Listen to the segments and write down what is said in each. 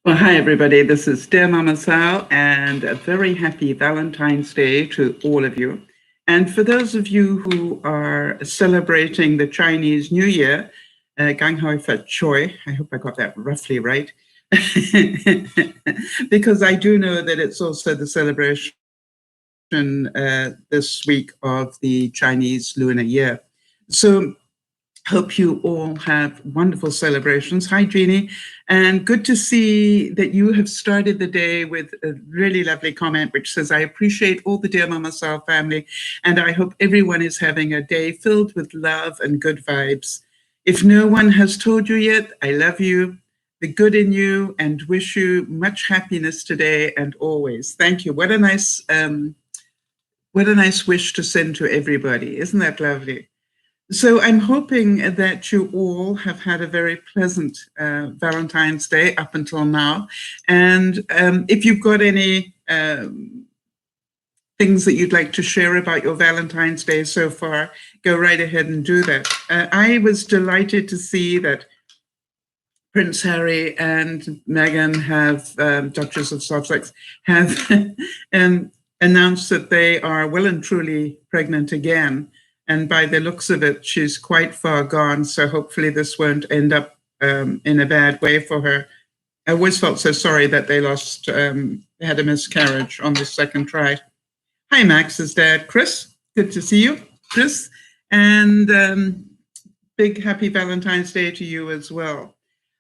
Well, hi, everybody. This is DearMamaSal, and a very happy Valentine's Day to all of you. And for those of you who are celebrating the Chinese New Year, Gang Hoi Fat Choi, I hope I got that roughly right, because I do know that it's also the celebration this week of the Chinese Lunar Year. So hope you all have wonderful celebrations. Hi, Jeannie. And good to see that you have started the day with a really lovely comment, which says, I appreciate all the DearMamaSal family, and I hope everyone is having a day filled with love and good vibes. If no one has told you yet, I love you, the good in you, and wish you much happiness today and always. Thank you. What a nice wish to send to everybody. Isn't that lovely? So I'm hoping that you all have had a very pleasant Valentine's Day up until now. And if you've got any things that you'd like to share about your Valentine's Day so far, go right ahead and do that. I was delighted to see that Prince Harry and Meghan have, Duchess of Sussex, have announced that they are well and truly pregnant again. And by the looks of it, she's quite far gone. So hopefully this won't end up in a bad way for her. I always felt so sorry that they lost, had a miscarriage on the second try. Hi, Max's dad, Chris. Good to see you, Chris. And big happy Valentine's Day to you as well.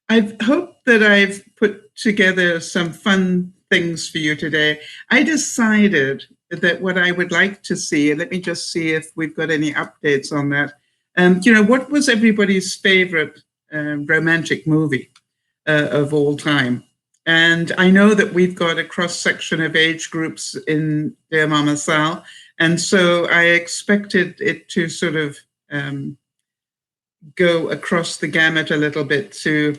I hope that I've put together some fun things for you today. I decided that what I would like to see, and let me just see if we've got any updates on that. What was everybody's favorite romantic movie of all time? And I know that we've got a cross-section of age groups in DearMamaSal, and so I expected it to sort of go across the gamut a little bit to,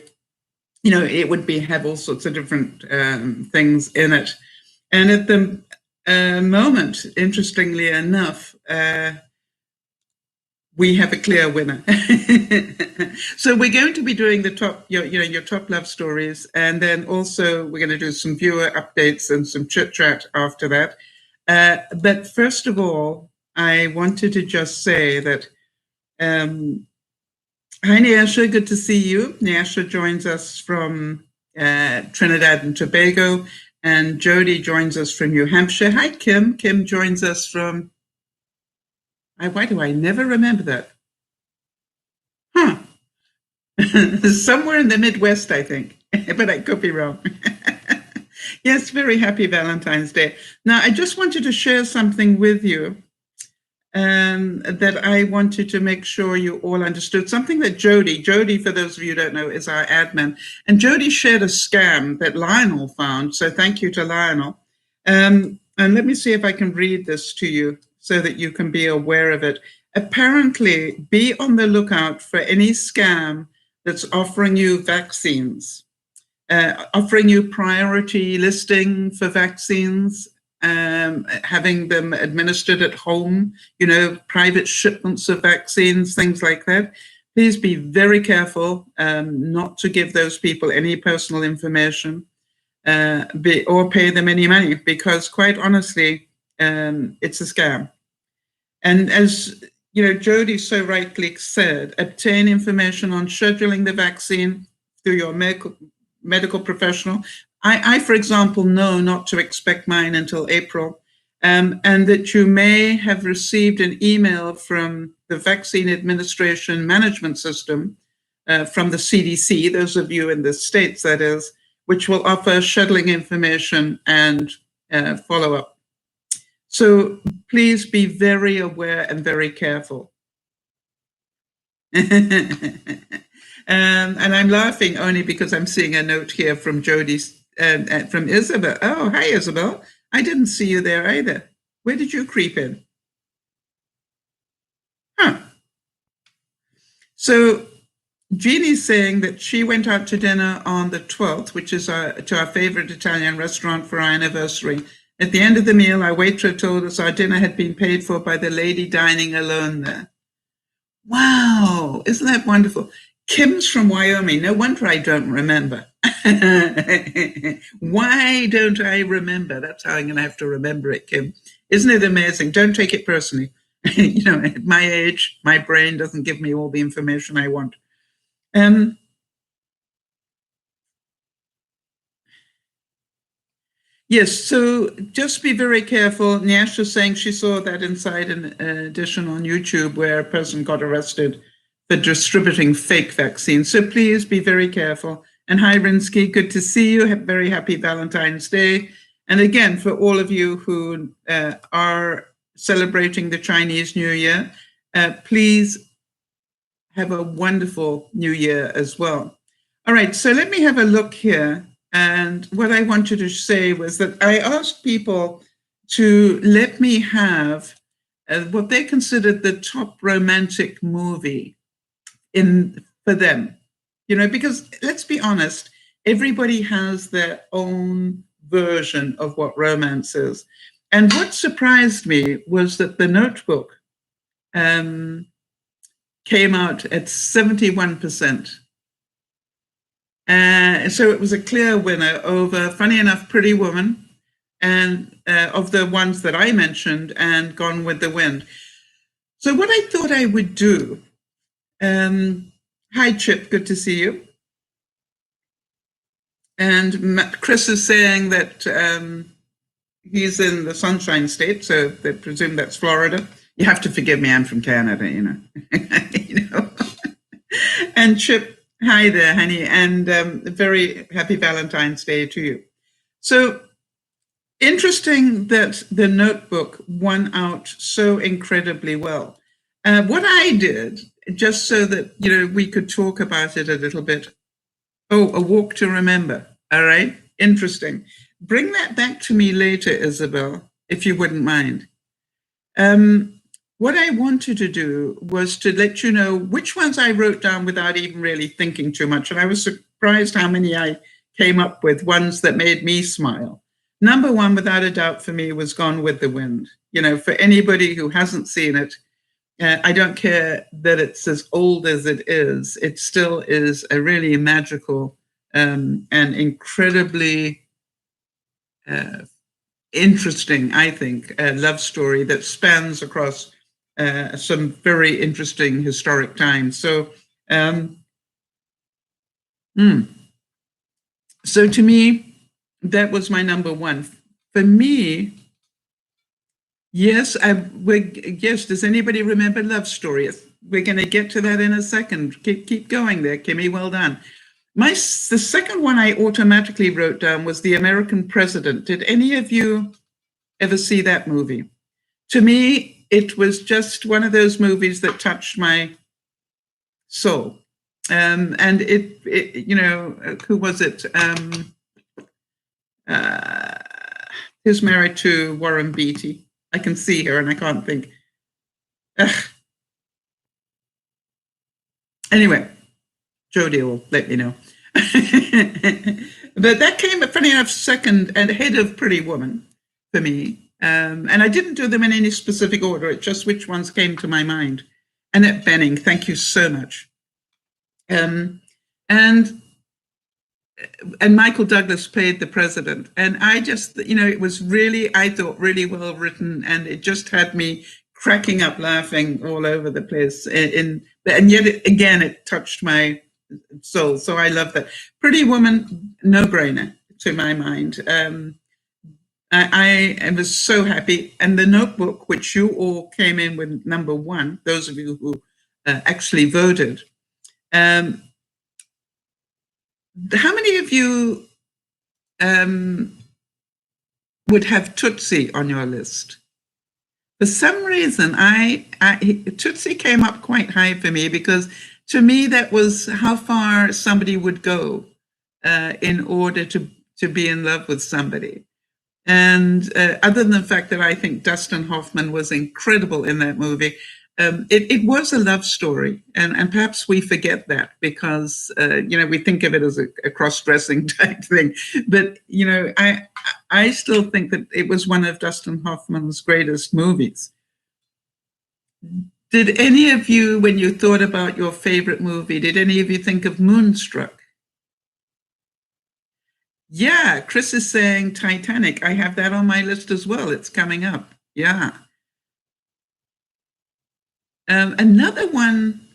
it would have all sorts of different things in it. And at the moment, interestingly enough, we have a clear winner. So we're going to be doing the top, your top love stories, and then also we're going to do some viewer updates and some chit chat after that. But first of all, I wanted to just say that, hi, Nyasha, good to see you. Nyasha joins us from Trinidad and Tobago, and Jody joins us from New Hampshire. Hi, Kim. Kim joins us from, why do I never remember that? Somewhere in the Midwest, I think, but I could be wrong. Yes, very happy Valentine's Day. Now, I just wanted to share something with you that I wanted to make sure you all understood. Something that Jody, for those of you who don't know, is our admin. And Jody shared a scam that Lionel found. So thank you to Lionel. And let me see if I can read this to you so that you can be aware of it. Apparently, be on the lookout for any scam that's offering you vaccines, offering you priority listing for vaccines, having them administered at home, private shipments of vaccines, things like that. Please be very careful not to give those people any personal information or pay them any money, because quite honestly, it's a scam. And as Jody so rightly said, obtain information on scheduling the vaccine through your medical professional. I, for example, know not to expect mine until April, and that you may have received an email from the Vaccine Administration Management System, from the CDC, those of you in the States, that is, which will offer scheduling information and follow-up. So please be very aware and very careful. And I'm laughing only because I'm seeing a note here from Jody's, from Isabel. Oh, hi, Isabel. I didn't see you there either. Where did you creep in? So Jeannie's saying that she went out to dinner on the 12th, which is to our favorite Italian restaurant for our anniversary. At the end of the meal, our waitress told us our dinner had been paid for by the lady dining alone there. Wow, isn't that wonderful? Kim's from Wyoming. No wonder I don't remember. Why don't I remember? That's how I'm going to have to remember it, Kim. Isn't it amazing? Don't take it personally. At my age, my brain doesn't give me all the information I want. Yes, so just be very careful. Nyash is saying she saw that inside an edition on YouTube where a person got arrested for distributing fake vaccines. So please be very careful. And hi, Rinsky, good to see you. Very happy Valentine's Day. And again, for all of you who are celebrating the Chinese New Year, please have a wonderful New Year as well. All right, so let me have a look here. And what I wanted to say was that I asked people to let me have what they considered the top romantic movie for them. Because let's be honest, everybody has their own version of what romance is. And what surprised me was that The Notebook came out at 71%. So it was a clear winner over, funny enough, Pretty Woman, and of the ones that I mentioned, and Gone with the Wind. So what I thought I would do, hi Chip, good to see you. And Chris is saying that he's in the Sunshine State, so they presume that's Florida. You have to forgive me, I'm from Canada, And Chip, hi there, honey, and very happy Valentine's Day to you. So interesting that The Notebook won out so incredibly well. What I did, just so that we could talk about it a little bit. Oh, A Walk to Remember. All right, interesting. Bring that back to me later, Isabel, if you wouldn't mind. What I wanted to do was to let you know which ones I wrote down without even really thinking too much. And I was surprised how many I came up with, ones that made me smile. Number one, without a doubt for me, was Gone with the Wind. For anybody who hasn't seen it, I don't care that it's as old as it still is a really magical and incredibly interesting, I think, love story that spans across some very interesting historic times. So, so to me, that was my number one. For me, yes, yes. Does anybody remember Love Story? We're going to get to that in a second. Keep going there, Kimmy. Well done. The second one I automatically wrote down was The American President. Did any of you ever see that movie? To me, it was just one of those movies that touched my soul. And who was it? Who's married to Warren Beatty? I can see her and I can't think. Anyway, Jodie will let me know. But that came, funny enough, second and ahead of Pretty Woman for me. And I didn't do them in any specific order. It's just which ones came to my mind. Annette Bening, thank you so much. And Michael Douglas played the president. And I just, it was really, I thought, really well written. And it just had me cracking up laughing all over the place. And yet, again, it touched my soul. So I love that. Pretty Woman, no-brainer to my mind. I was so happy. And The Notebook, which you all came in with number one, those of you who actually voted. How many of you would have Tootsie on your list? For some reason, Tootsie came up quite high for me because to me that was how far somebody would go in order to be in love with somebody. And other than the fact that I think Dustin Hoffman was incredible in that movie, it was a love story. And perhaps we forget that because, we think of it as a cross-dressing type thing. But, I still think that it was one of Dustin Hoffman's greatest movies. Did any of you, when you thought about your favorite movie, did any of you think of Moonstruck? Yeah, Chris is saying Titanic. I have that on my list as well. It's coming up. Yeah. Another one.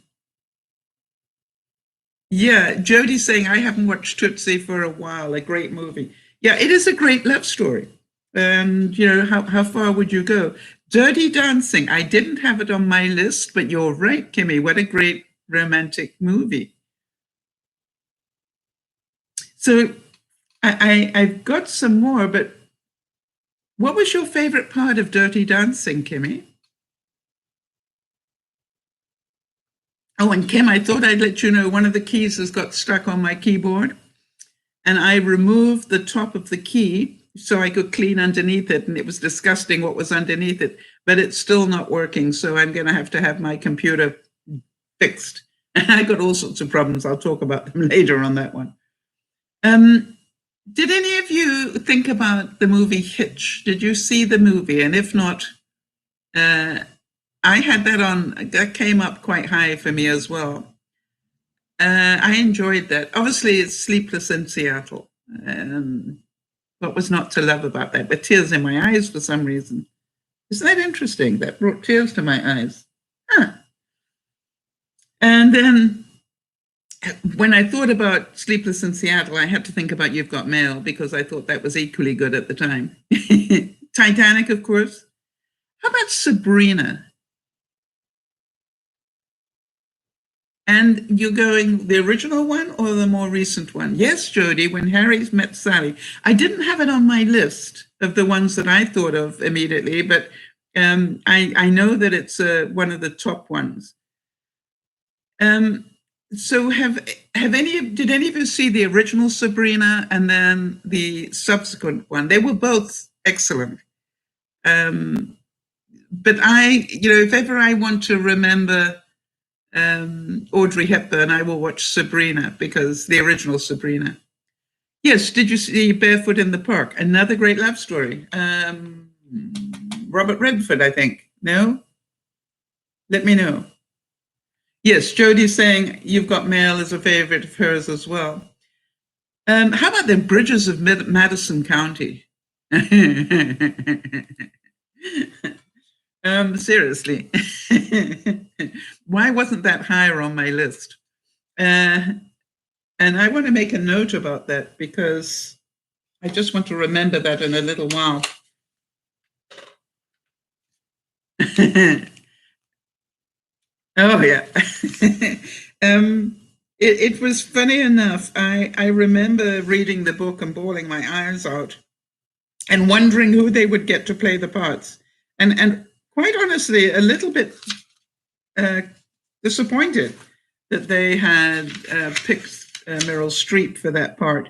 Yeah, Jody's saying I haven't watched Tootsie for a while. A great movie. Yeah, it is a great love story. And how far would you go? Dirty Dancing. I didn't have it on my list, but you're right, Kimmy. What a great romantic movie. So I've got some more, but what was your favorite part of Dirty Dancing, Kimmy? Oh, and Kim, I thought I'd let you know one of the keys has got stuck on my keyboard, and I removed the top of the key so I could clean underneath it, and it was disgusting what was underneath it, but it's still not working, so I'm going to have my computer fixed. And I got all sorts of problems. I'll talk about them later on that one. Did any of you think about the movie Hitch? Did you see the movie? And if not, I had that on. That came up quite high for me as well. I enjoyed that. Obviously, it's Sleepless in Seattle. What was not to love about that? But tears in my eyes for some reason. Isn't that interesting? That brought tears to my eyes. Huh. And then when I thought about Sleepless in Seattle, I had to think about You've Got Mail because I thought that was equally good at the time. Titanic, of course. How about Sabrina? And you're going the original one or the more recent one? Yes, Jody, When Harry Met Sally. I didn't have it on my list of the ones that I thought of immediately, but I know that it's one of the top ones. So did any of you see the original Sabrina and then the subsequent one? They were both excellent. But if ever I want to remember Audrey Hepburn, I will watch Sabrina, because the original Sabrina. Yes, did you see Barefoot in the Park? Another great love story. Robert Redford, I think. No? Let me know. Yes, Jody's saying You've Got Mail is a favorite of hers as well. How about the Bridges of Madison County? Seriously. Why wasn't that higher on my list? And I want to make a note about that because I just want to remember that in a little while. Oh, yeah. It was funny enough. I remember reading the book and bawling my eyes out and wondering who they would get to play the parts. And quite honestly, a little bit disappointed that they had picked Meryl Streep for that part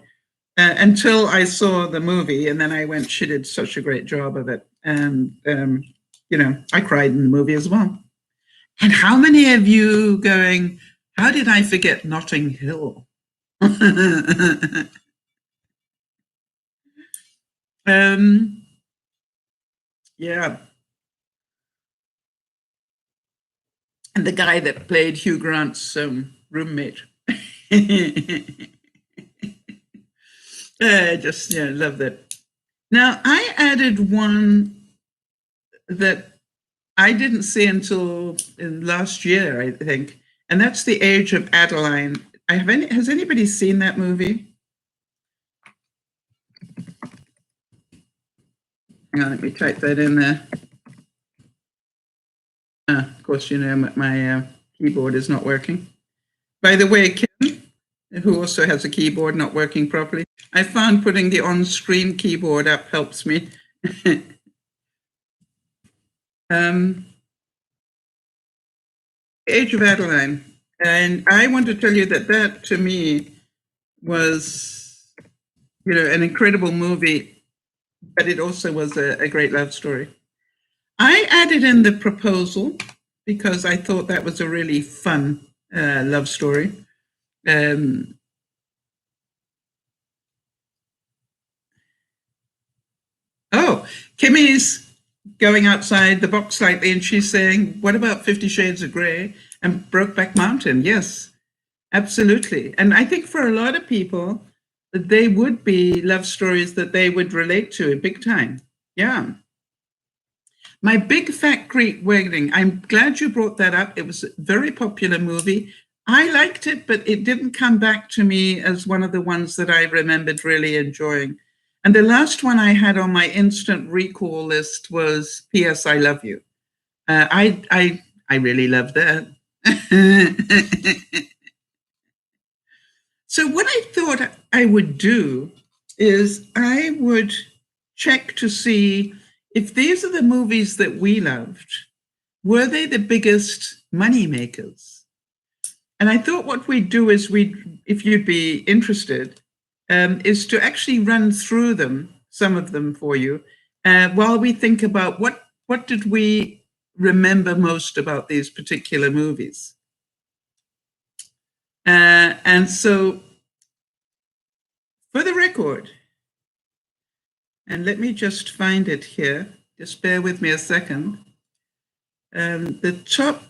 until I saw the movie. And then I went, she did such a great job of it. And, I cried in the movie as well. And how many of you going, how did I forget Notting Hill? Yeah. And the guy that played Hugh Grant's roommate. Just love that. Now, I added one that I didn't see until last year, I think, and that's The Age of Adeline. Has anybody seen that movie? Hang on, let me type that in there. Of course, my keyboard is not working. By the way, Kim, who also has a keyboard not working properly, I found putting the on-screen keyboard up helps me. Age of Adeline. And I want to tell you that to me was, an incredible movie, but it also was a great love story. I added in The Proposal because I thought that was a really fun love story. Kimmy's going outside the box slightly, and she's saying, what about 50 Shades of Grey and Brokeback Mountain? Yes, absolutely. And I think for a lot of people, they would be love stories that they would relate to big time. Yeah. My Big Fat Greek Wedding. I'm glad you brought that up. It was a very popular movie. I liked it, but it didn't come back to me as one of the ones that I remembered really enjoying. And the last one I had on my instant recall list was P.S. I Love You. I really love that. So what I thought I would do is I would check to see if these are the movies that we loved, were they the biggest money makers? And I thought what we'd do is if you'd be interested, is to actually run through them, some of them for you, while we think about what did we remember most about these particular movies. And so, for the record, and let me just find it here, just bear with me a second. The top,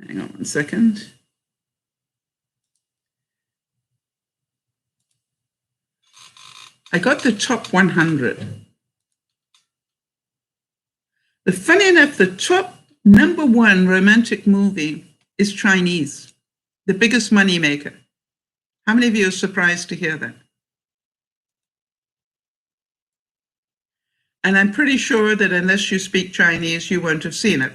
hang on one second. I got the top 100. Funny enough, the top #1 romantic movie is Chinese, the biggest money maker. How many of you are surprised to hear that? And I'm pretty sure that unless you speak Chinese, you won't have seen it.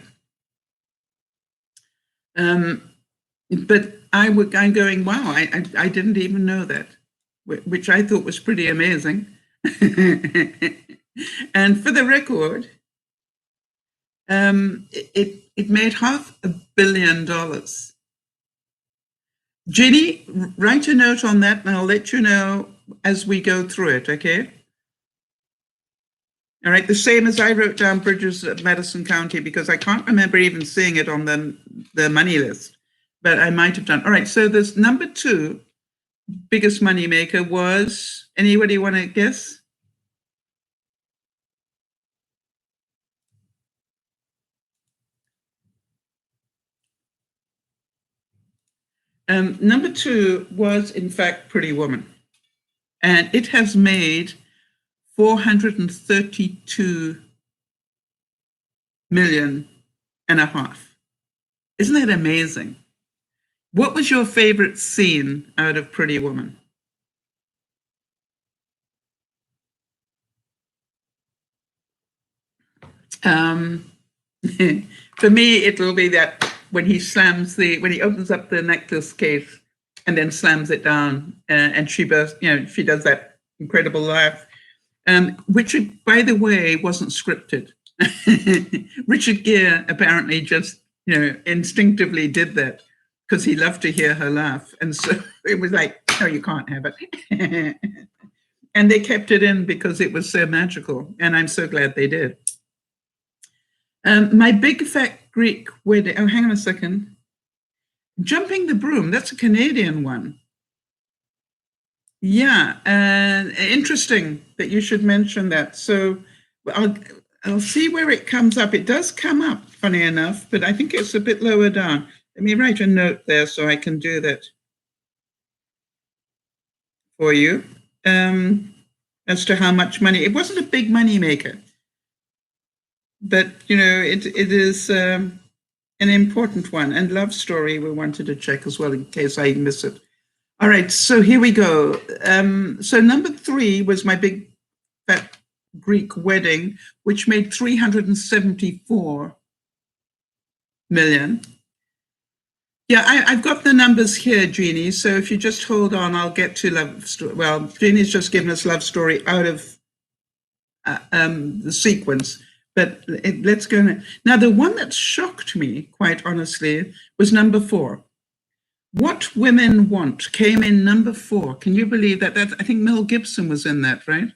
But I'm going, wow, I didn't even know that, which I thought was pretty amazing. And for the record, it made $500 million. Ginny, write a note on that and I'll let you know as we go through it, okay? All right, the same as I wrote down Bridges of Madison County because I can't remember even seeing it on the money list, but I might have done. All right, so this #2 biggest money maker was, anybody want to guess? #2 was, in fact, Pretty Woman. And it has made $432.5 million. Isn't that amazing? What was your favorite scene out of Pretty Woman? For me, it will be that when he opens up the necklace case and then slams it down, and she does that incredible laugh, which, by the way, wasn't scripted. Richard Gere apparently just, instinctively did that because he loved to hear her laugh. And so it was like, no, you can't have it. And they kept it in because it was so magical. And I'm so glad they did. My Big Fat Greek Wedding. Oh, hang on a second. Jumping the Broom. That's a Canadian one. Yeah, interesting that you should mention that. So I'll see where it comes up. It does come up, funny enough, but I think it's a bit lower down. Let me write a note there so I can do that for you. As to how much money. It wasn't a big money maker, but it is an important one. And Love Story we wanted to check as well in case I miss it. All right, so here we go. So #3 was My Big Fat Greek Wedding, which made $374 million. Yeah, I've got the numbers here, Jeannie. So if you just hold on, I'll get to Love Story. Well, Jeannie's just given us Love Story out of the sequence, but let's go now. Now, the one that shocked me, quite honestly, was #4. What Women Want came in #4. Can you believe that? I think Mel Gibson was in that, right?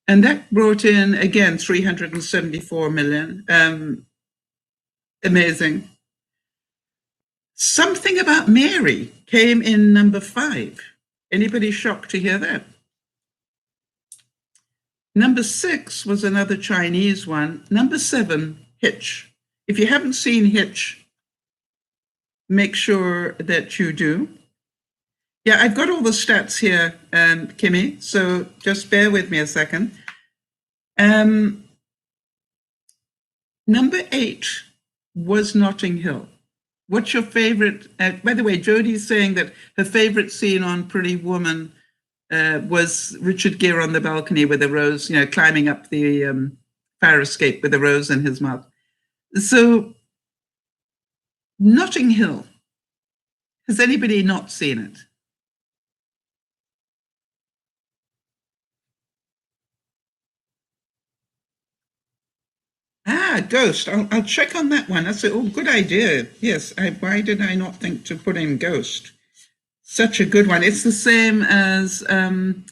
And that brought in, again, $374 million. Amazing. Something About Mary came in #5. Anybody shocked to hear that? #6 was another Chinese one. #7, Hitch. If you haven't seen Hitch, make sure that you do. Yeah, I've got all the stats here, Kimmy, so just bear with me a second. Number 8 was Notting Hill. What's your favorite? By the way, Jodie's saying that her favorite scene on Pretty Woman was Richard Gere on the balcony with a rose, climbing up the fire escape with a rose in his mouth. So, Notting Hill. Has anybody not seen it? Ghost. I'll check on that one. That's a good idea. Yes. Why did I not think to put in Ghost? Such a good one. It's the same as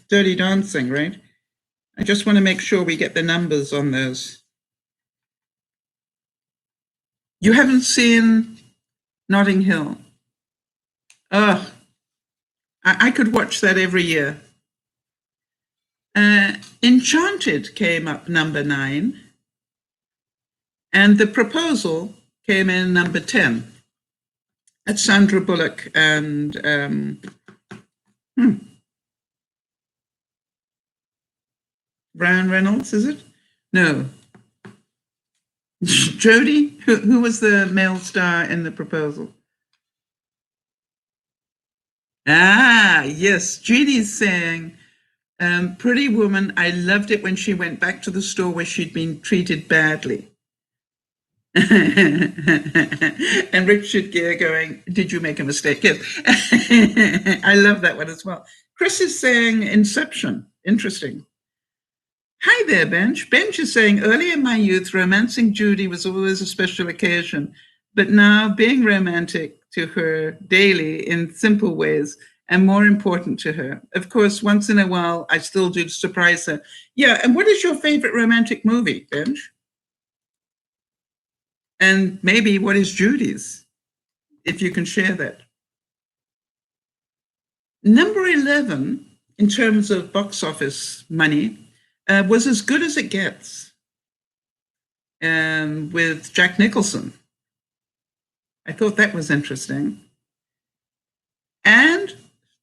Dirty Dancing, right? I just want to make sure we get the numbers on those. You haven't seen Notting Hill? Oh, I could watch that every year. Enchanted came up number 9. And The Proposal came in number 10. That's Sandra Bullock and Ryan Reynolds, is it? No. Jodie? Who was the male star in The Proposal? Yes. Judy's saying, Pretty Woman, I loved it when she went back to the store where she'd been treated badly. And Richard Gere going, did you make a mistake? Yes. I love that one as well. Chris is saying Inception. Interesting. Hi there, Benj. Benj is saying, early in my youth, romancing Judy was always a special occasion, but now being romantic to her daily in simple ways and more important to her. Of course, once in a while, I still do surprise her. Yeah, and what is your favorite romantic movie, Benj? And maybe what is Judy's, if you can share that. Number 11, in terms of box office money, was As Good as It Gets with Jack Nicholson. I thought that was interesting. And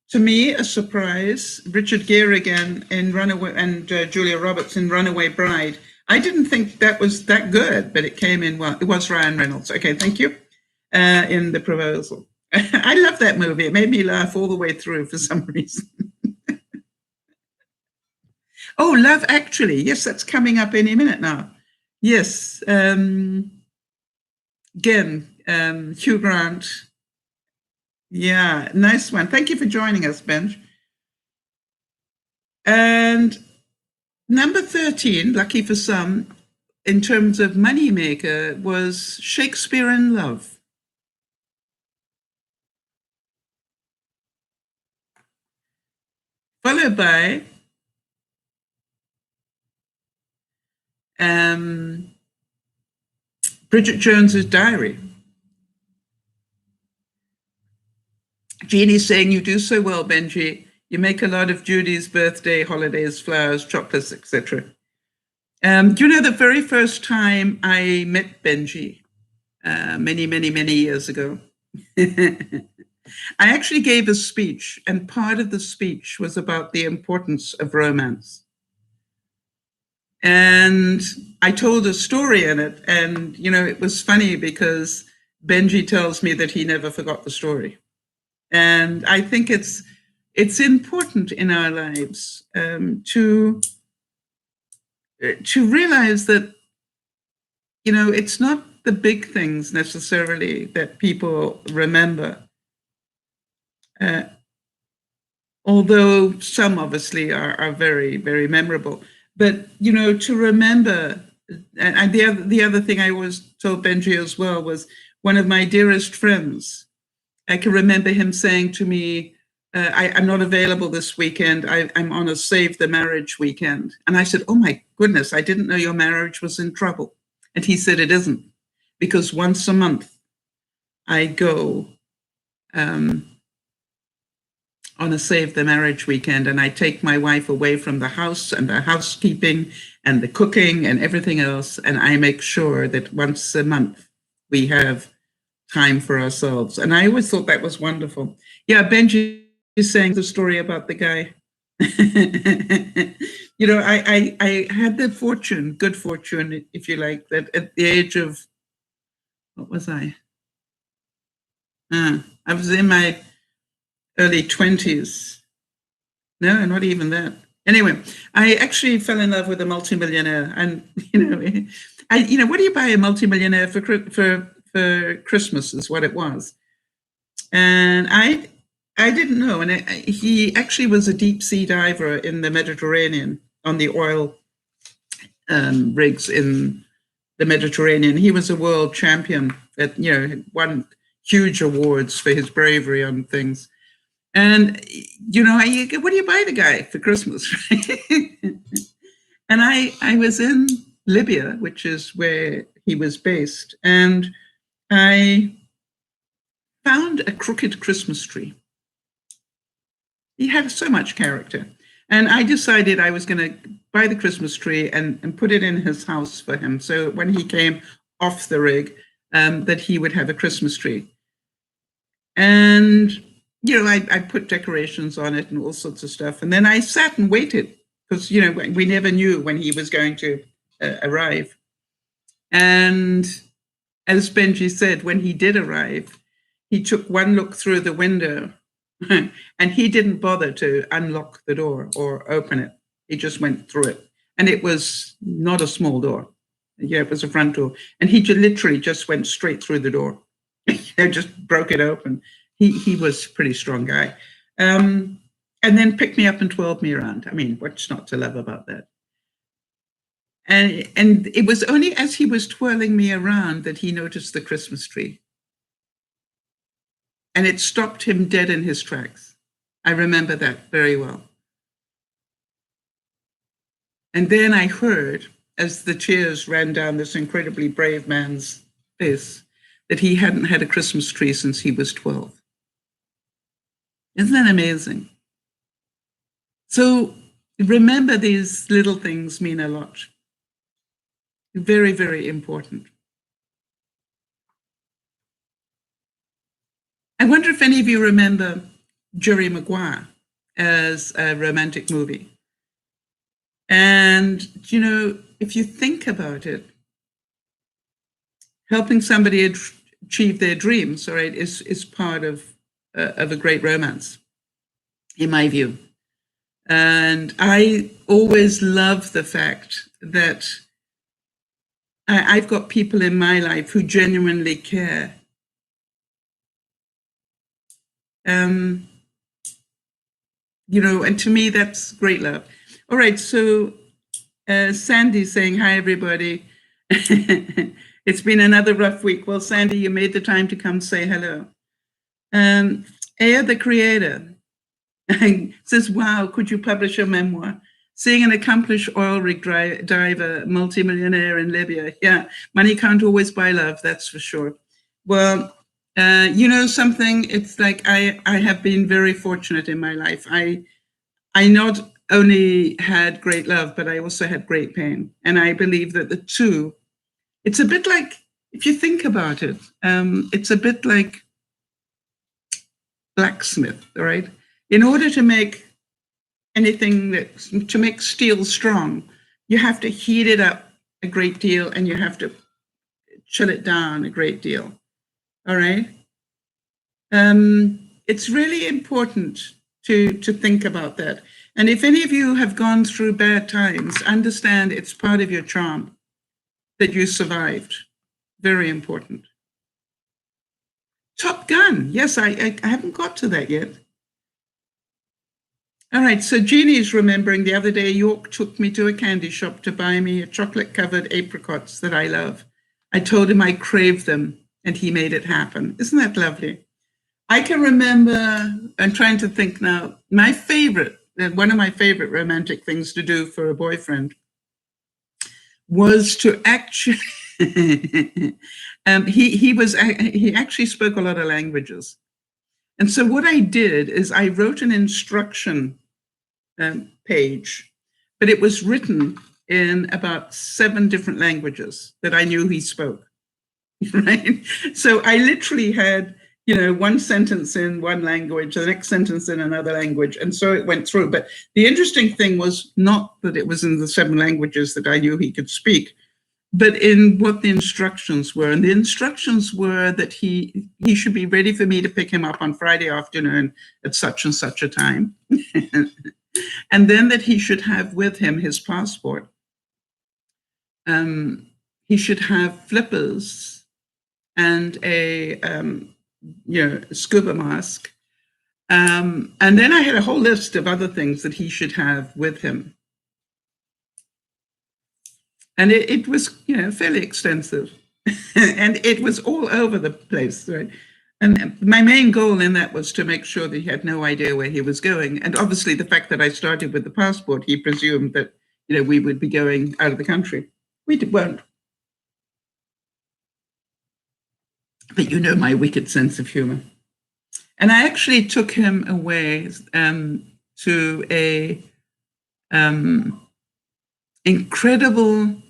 to me, a surprise, Richard Gere again in Runaway and Julia Roberts in Runaway Bride. I didn't think that was that good, but it came in well. It was Ryan Reynolds. Okay, thank you. In The Proposal. I love that movie. It made me laugh all the way through for some reason. Oh, Love Actually. Yes, that's coming up any minute now. Yes. Again, Hugh Grant. Yeah, nice one. Thank you for joining us, Benj. And number 13, lucky for some, in terms of moneymaker, was Shakespeare in Love. Followed by Bridget Jones's Diary. Jeannie's saying, you do so well, Benji. You make a lot of Judy's birthday, holidays, flowers, chocolates, etc. Do you know the very first time I met Benji, many, many, many years ago? I actually gave a speech, and part of the speech was about the importance of romance. And I told a story in it, and, it was funny because Benji tells me that he never forgot the story. And I think it's important in our lives to realize that, it's not the big things necessarily that people remember. Although some obviously are very, very memorable. But, to remember, and the other thing I always told Benji as well was one of my dearest friends, I can remember him saying to me, I'm not available this weekend. I'm on a Save the Marriage weekend. And I said, oh my goodness, I didn't know your marriage was in trouble. And he said, it isn't, because once a month I go on a Save the Marriage weekend, and I take my wife away from the house and the housekeeping and the cooking and everything else. And I make sure that once a month we have time for ourselves. And I always thought that was wonderful. Yeah, Benji is saying the story about the guy. I had the good fortune, if you like, that at the age of, what was I? I was in my early 20s. No, not even that. Anyway, I actually fell in love with a multimillionaire, and what do you buy a multimillionaire for Christmas? Is what it was, and I didn't know, and he actually was a deep sea diver in the Mediterranean on the oil rigs in the Mediterranean. He was a world champion that won huge awards for his bravery on things. And, what do you buy the guy for Christmas? And I was in Libya, which is where he was based, and I found a crooked Christmas tree. He had so much character. And I decided I was going to buy the Christmas tree and put it in his house for him. So when he came off the rig, that he would have a Christmas tree. And I put decorations on it and all sorts of stuff. And then I sat and waited because, we never knew when he was going to arrive. And as Benji said, when he did arrive, he took one look through the window and he didn't bother to unlock the door or open it. He just went through it. And it was not a small door. Yeah, it was a front door. And he literally just went straight through the door. Just broke it open. He was a pretty strong guy. And then picked me up and twirled me around. I mean, what's not to love about that? And it was only as he was twirling me around that he noticed the Christmas tree. And it stopped him dead in his tracks. I remember that very well. And then I heard, as the tears ran down this incredibly brave man's face, that he hadn't had a Christmas tree since he was 12. Isn't that amazing? So remember, these little things mean a lot. Very, very important. I wonder if any of you remember Jerry Maguire as a romantic movie. And, if you think about it, helping somebody achieve their dreams, all right, is part of a great romance, in my view. And I always love the fact that I've got people in my life who genuinely care. And to me, that's great love. All right, so Sandy's saying, hi, everybody. It's been another rough week. Well, Sandy, you made the time to come say hello. Air, the creator, says, wow, could you publish a memoir? Seeing an accomplished oil rig diver, multimillionaire in Libya. Yeah, money can't always buy love, that's for sure. Well, something, it's like I have been very fortunate in my life. I not only had great love, but I also had great pain. And I believe that the two, it's a bit like, if you think about it, it's a bit like blacksmith, all right? In order to make to make steel strong, you have to heat it up a great deal and you have to chill it down a great deal, all right? It's really important to think about that. And if any of you have gone through bad times, understand it's part of your charm that you survived. Very important. Top Gun. Yes, I haven't got to that yet. All right, so Jeannie's remembering the other day, York took me to a candy shop to buy me a chocolate-covered apricots that I love. I told him I craved them, and he made it happen. Isn't that lovely? I can remember, I'm trying to think now, one of my favorite romantic things to do for a boyfriend was to actually, he actually spoke a lot of languages. And so what I did is I wrote an instruction page, but it was written in about 7 different languages that I knew he spoke. right? So I literally had, you know, one sentence in one language, the next sentence in another language. And so it went through. But the interesting thing was not that it was in the 7 languages that I knew he could speak, but in what the instructions were. And the instructions were that he should be ready for me to pick him up on Friday afternoon at such and such a time. And then that he should have with him his passport. He should have flippers and a scuba mask. And then I had a whole list of other things that he should have with him. And it was, you know, fairly extensive. And it was all over the place, right? And my main goal in that was to make sure that he had no idea where he was going. And obviously the fact that I started with the passport, he presumed that, you know, we would be going out of the country. We weren't. But you know my wicked sense of humor. And I actually took him away to a incredible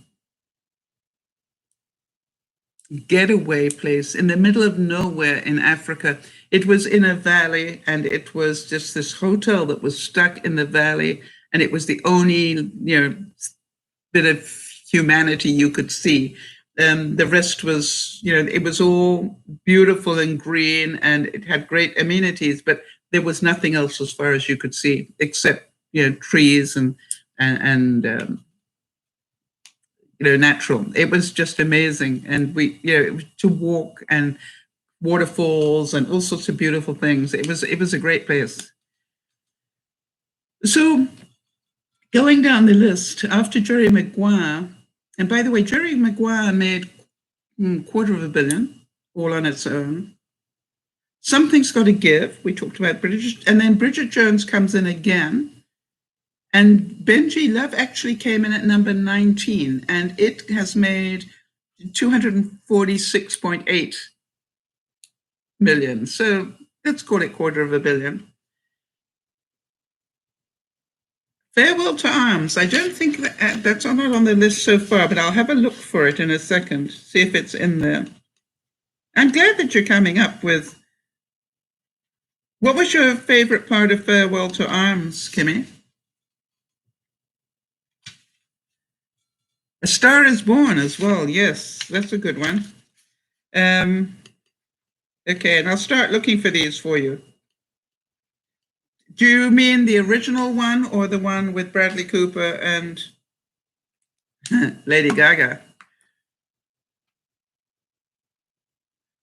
getaway place in the middle of nowhere in Africa. It was in a valley, and it was just this hotel that was stuck in the valley, and it was the only, you know, bit of humanity you could see. The rest was, you know, it was all beautiful and green, and it had great amenities, but there was nothing else as far as you could see, except, you know, trees and you know, natural. It was just amazing. And we, you know, to walk and waterfalls and all sorts of beautiful things. It was a great place. So going down the list, after Jerry Maguire, and by the way, Jerry Maguire made $250 million all on its own. Something's Got to Give. We talked about Bridget, and then Bridget Jones comes in again. And Benji Love actually came in at number 19, and it has made 246.8 million. So let's call it $250 million. Farewell to Arms. I don't think that's not on the list so far, but I'll have a look for it in a second, see if it's in there. I'm glad that you're coming up with. What was your favorite part of Farewell to Arms, Kimmy? A Star is Born as well. Yes, that's a good one. Okay, and I'll start looking for these for you. Do you mean the original one or the one with Bradley Cooper and Lady Gaga?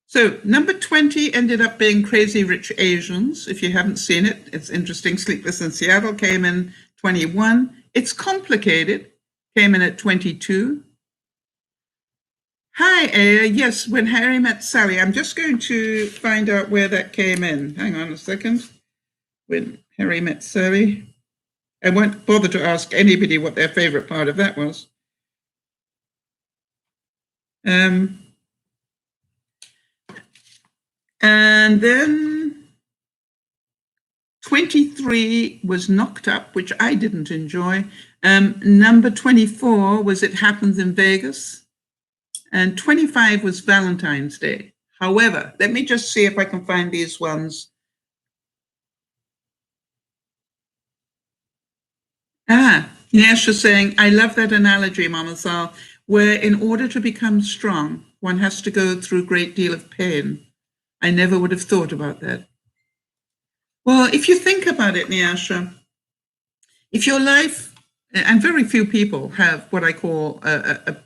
So number 20 ended up being Crazy Rich Asians. If you haven't seen it, it's interesting. Sleepless in Seattle came in 21. It's Complicated came in at 22. Hi, Aya. Yes, When Harry Met Sally. I'm just going to find out where that came in. Hang on a second. When Harry Met Sally. I won't bother to ask anybody what their favorite part of that was. And then 23 was Knocked Up, which I didn't enjoy. Number 24 was It Happens in Vegas. And 25 was Valentine's Day. However, let me just see if I can find these ones. Nesha's saying, I love that analogy, Mama Sal, where in order to become strong, one has to go through a great deal of pain. I never would have thought about that. Well, if you think about it, Nyasha, if your life, and very few people have what I call a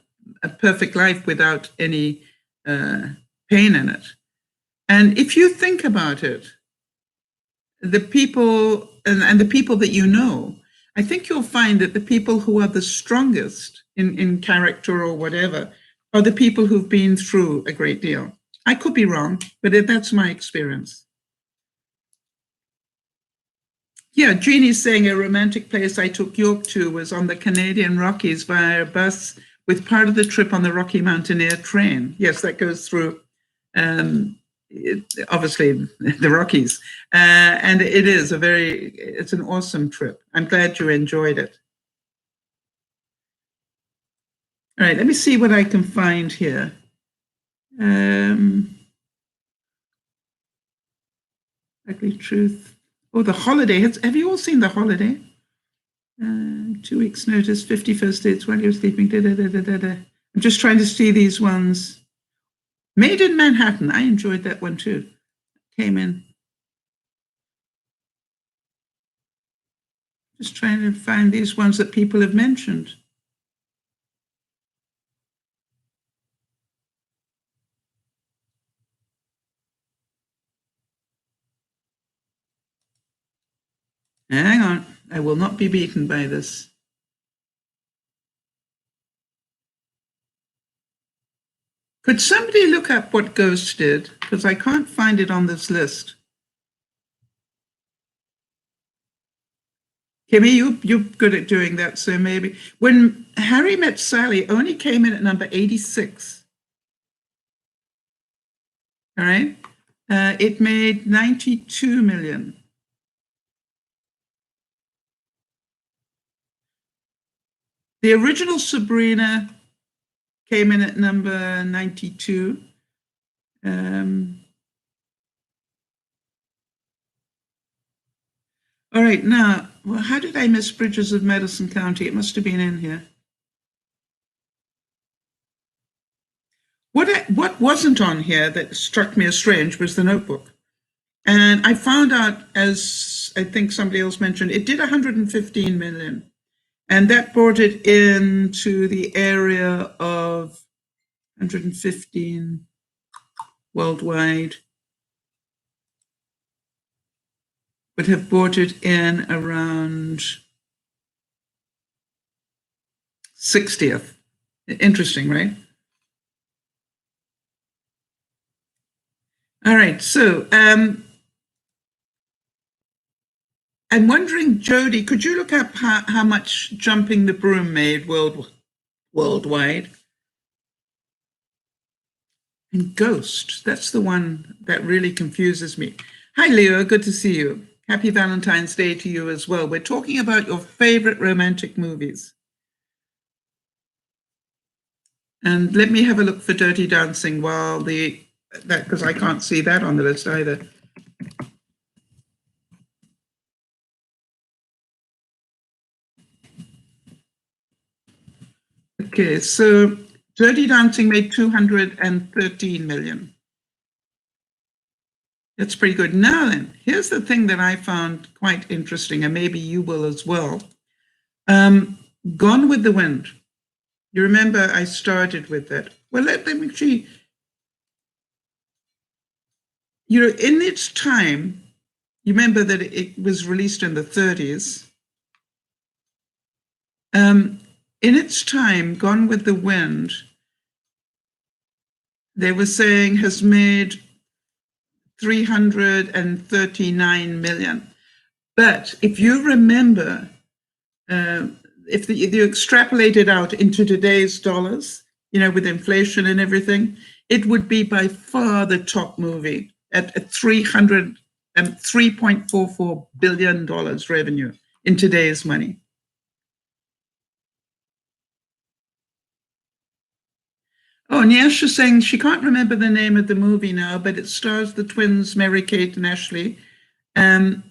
perfect life without any pain in it. And if you think about it, the people and the people that you know, I think you'll find that the people who are the strongest in character or whatever are the people who've been through a great deal. I could be wrong, but that's my experience. Yeah, Jeannie's saying a romantic place I took York to was on the Canadian Rockies via a bus with part of the trip on the Rocky Mountaineer train. Yes, that goes through, obviously, the Rockies. And it's an awesome trip. I'm glad you enjoyed it. All right, let me see what I can find here. Ugly Truth. Oh, The Holiday. Have you all seen The Holiday? 2 weeks notice, 51st dates while you're sleeping. I'm just trying to see these ones. Made in Manhattan. I enjoyed that one too. Came in. Just trying to find these ones that people have mentioned. Hang on. I will not be beaten by this. Could somebody look up what Ghost did? Because I can't find it on this list. Kimmy, you're good at doing that, so maybe. When Harry Met Sally only came in at number 86. All right. It made 92 million. The original Sabrina came in at number 92. All right, now, well, how did I miss Bridges of Madison County? It must have been in here. What wasn't on here that struck me as strange was The Notebook. And I found out, as I think somebody else mentioned, it did 115 million. And that brought it into the area of 115 worldwide. Would have brought it in around 60th. Interesting, right? All right, so I'm wondering, Jody, could you look up how much Jumping the Broom made worldwide? And Ghost, that's the one that really confuses me. Hi, Leo, good to see you. Happy Valentine's Day to you as well. We're talking about your favorite romantic movies. And let me have a look for Dirty Dancing while because I can't see that on the list either. Okay, so Dirty Dancing made 213 million. That's pretty good. Now then, here's the thing that I found quite interesting, and maybe you will as well. Gone with the Wind. You remember I started with that. Well, let me see. You know, in its time, you remember that it was released in the 30s. In its time, Gone with the Wind, they were saying has made 339 million. But if you remember, if you extrapolate it out into today's dollars, you know, with inflation and everything, it would be by far the top movie at $3.44 billion revenue in today's money. Oh, Nyash is saying she can't remember the name of the movie now, but it stars the twins, Mary-Kate and Ashley, and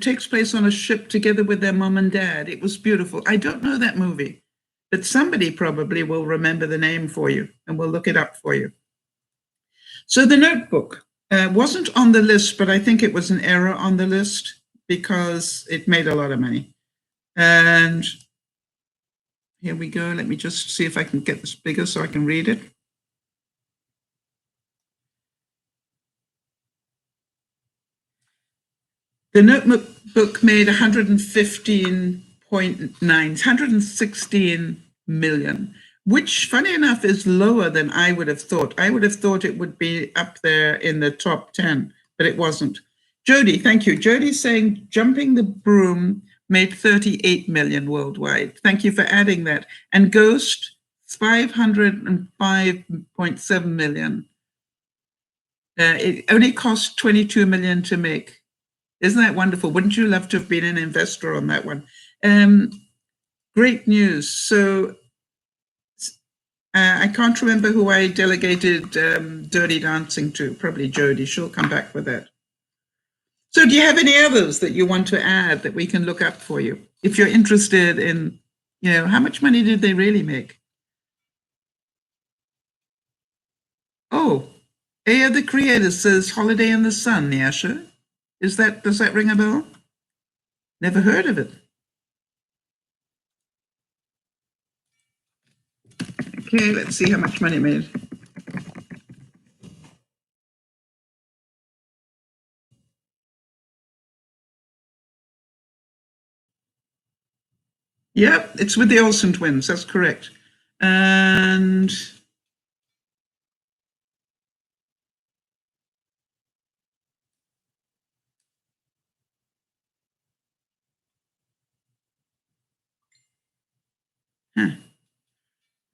takes place on a ship together with their mom and dad. It was beautiful. I don't know that movie, but somebody probably will remember the name for you, and we'll look it up for you. So The Notebook wasn't on the list, but I think it was an error on the list because it made a lot of money. And here we go. Let me just see if I can get this bigger so I can read it. The Notebook made 116 million, which, funny enough, is lower than I would have thought. I would have thought it would be up there in the top 10, but it wasn't. Jody, thank you. Jody's saying Jumping the Broom made 38 million worldwide. Thank you for adding that. And Ghost, 505.7 million. It only cost 22 million to make. Isn't that wonderful? Wouldn't you love to have been an investor on that one? Great news. So I can't remember who I delegated Dirty Dancing to. Probably Jodie. She'll come back with that. So do you have any others that you want to add that we can look up for you? If you're interested in, how much money did they really make? Oh, Aya the Creator says Holiday in the Sun, Nyasha. Does that ring a bell? Never heard of it. Okay, let's see how much money it made. Yep, it's with the Olsen twins. That's correct. And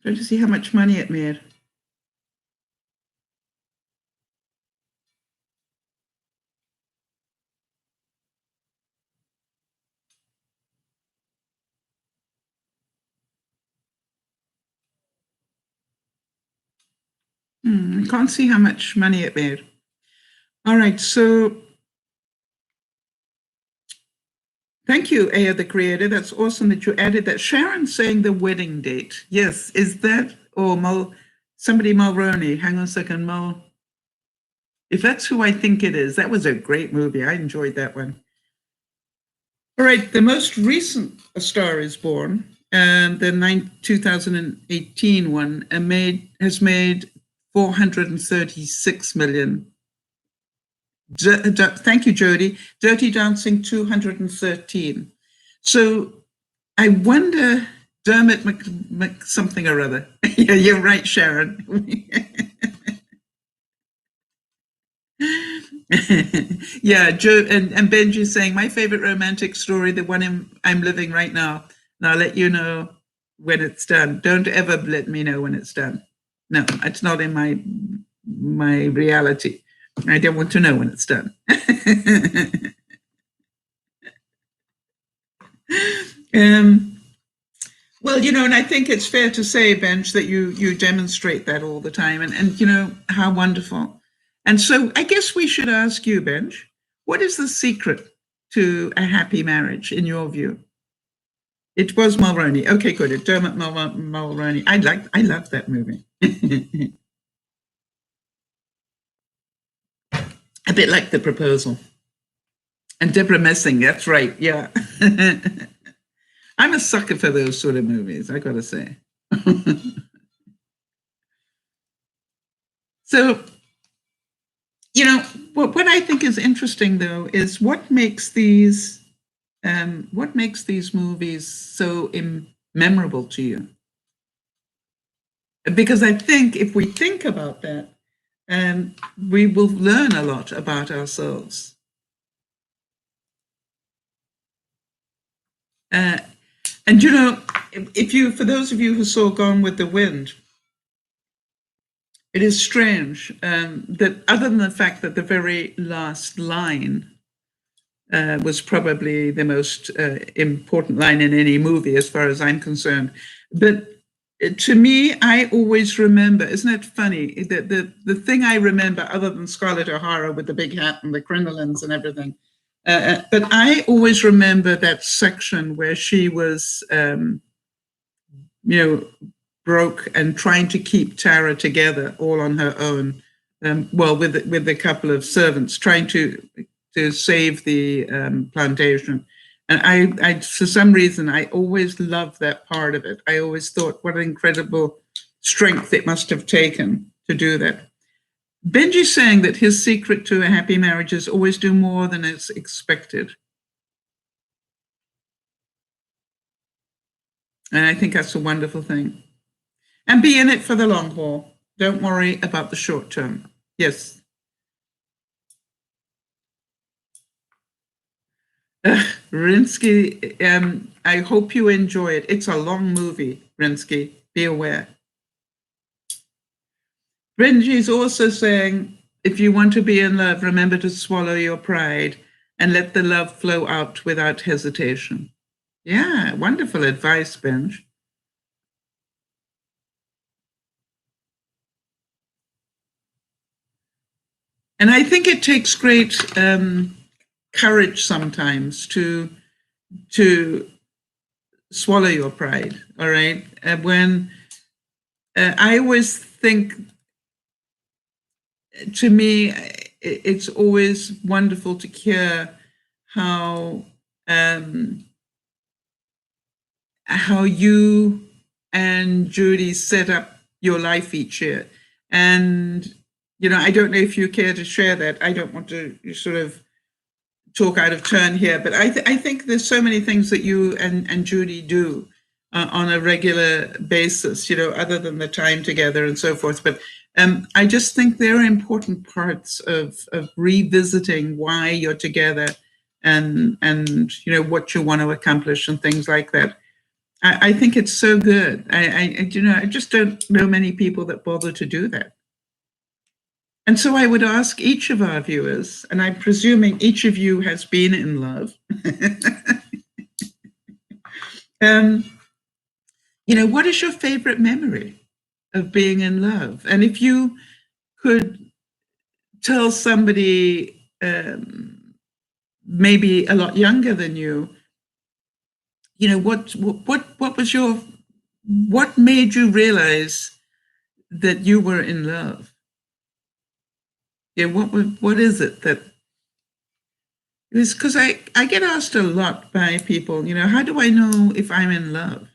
trying to see how much money it made. I can't see how much money it made. All right, so thank you, Aya the Creator. That's awesome that you added that. Sharon's saying the wedding date. Yes, is that, or somebody Mulroney? Hang on a second, Mul. If that's who I think it is, that was a great movie. I enjoyed that one. All right, the most recent A Star is Born, the 2018 one, has made 436 million. Thank you, Jodie. Dirty Dancing, 213. So I wonder, Dermot something or other. Yeah, you're right, Sharon. Yeah, Joe and Benji saying my favorite romantic story, the one I'm living right now. And I'll let you know when it's done. Don't ever let me know when it's done. No, it's not in my reality. I don't want to know when it's done. Well, and I think it's fair to say, Benj, that you demonstrate that all the time, and how wonderful. And so I guess we should ask you, Benj, what is the secret to a happy marriage in your view? It was Mulroney. Okay, good. Dermot Mulroney. I love that movie. A bit like The Proposal. And Deborah Messing, that's right, yeah. I'm a sucker for those sort of movies, I gotta say. So, what I think is interesting though is what makes these movies so memorable to you? Because I think if we think about that, we will learn a lot about ourselves. And for those of you who saw Gone with the Wind, it is strange that other than the fact that the very last line was probably the most important line in any movie, as far as I'm concerned, but to me, I always remember, isn't it funny, the thing I remember, other than Scarlett O'Hara with the big hat and the crinolines and everything, but I always remember that section where she was, broke and trying to keep Tara together all on her own, with a couple of servants, trying to save the plantation. And I, for some reason, I always loved that part of it. I always thought what an incredible strength it must have taken to do that. Benji's saying that his secret to a happy marriage is always do more than is expected. And I think that's a wonderful thing. And be in it for the long haul. Don't worry about the short term. Yes. Rinsky, I hope you enjoy it. It's a long movie, Rinsky. Be aware. Benji's also saying, if you want to be in love, remember to swallow your pride and let the love flow out without hesitation. Yeah, wonderful advice, Benj. And I think it takes great courage sometimes to swallow your pride. All right. When I always think, to me, it's always wonderful to hear how you and Judy set up your life each year. And, I don't know if you care to share that. I don't want to sort of talk out of turn here, but I think there's so many things that you and Judy do on a regular basis, other than the time together and so forth. But I just think they're important parts of revisiting why you're together and what you want to accomplish and things like that. I think it's so good. I just don't know many people that bother to do that. And so I would ask each of our viewers, and I'm presuming each of you has been in love, what is your favorite memory of being in love? And if you could tell somebody maybe a lot younger than you, what made you realize that you were in love? Yeah, what is it that? It's because I get asked a lot by people, how do I know if I'm in love?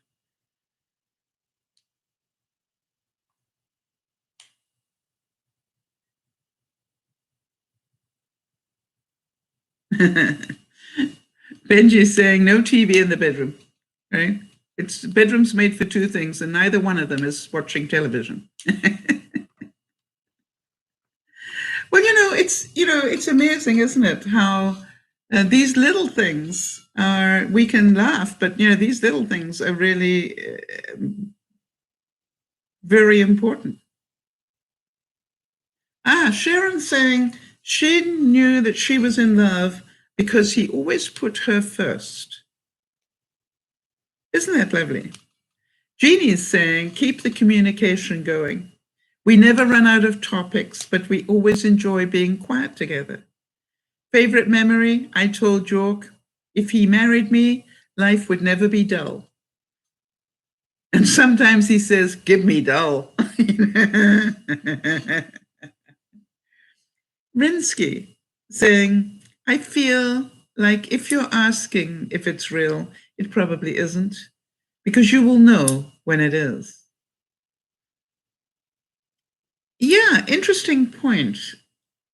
Benji is saying no TV in the bedroom, right? It's bedroom's made for two things, and neither one of them is watching television. Well, it's amazing, isn't it? How these little things are, we can laugh, but these little things are really very important. Sharon saying she knew that she was in love because he always put her first. Isn't that lovely? Jeannie is saying, keep the communication going. We never run out of topics, but we always enjoy being quiet together. Favorite memory, I told York, if he married me, life would never be dull. And sometimes he says, give me dull. Rinsky saying, I feel like if you're asking if it's real, it probably isn't, because you will know when it is. Yeah, interesting point.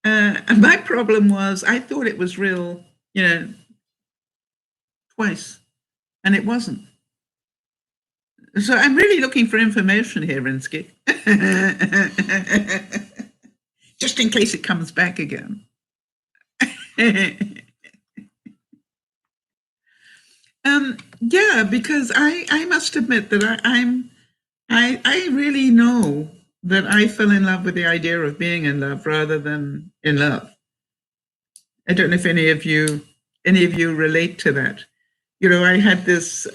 And my problem was I thought it was real, twice, and it wasn't. So I'm really looking for information here, Rinsky. Just in case it comes back again. Yeah, because I must admit that I really know that I fell in love with the idea of being in love rather than in love. I don't know if any of you relate to that. I had this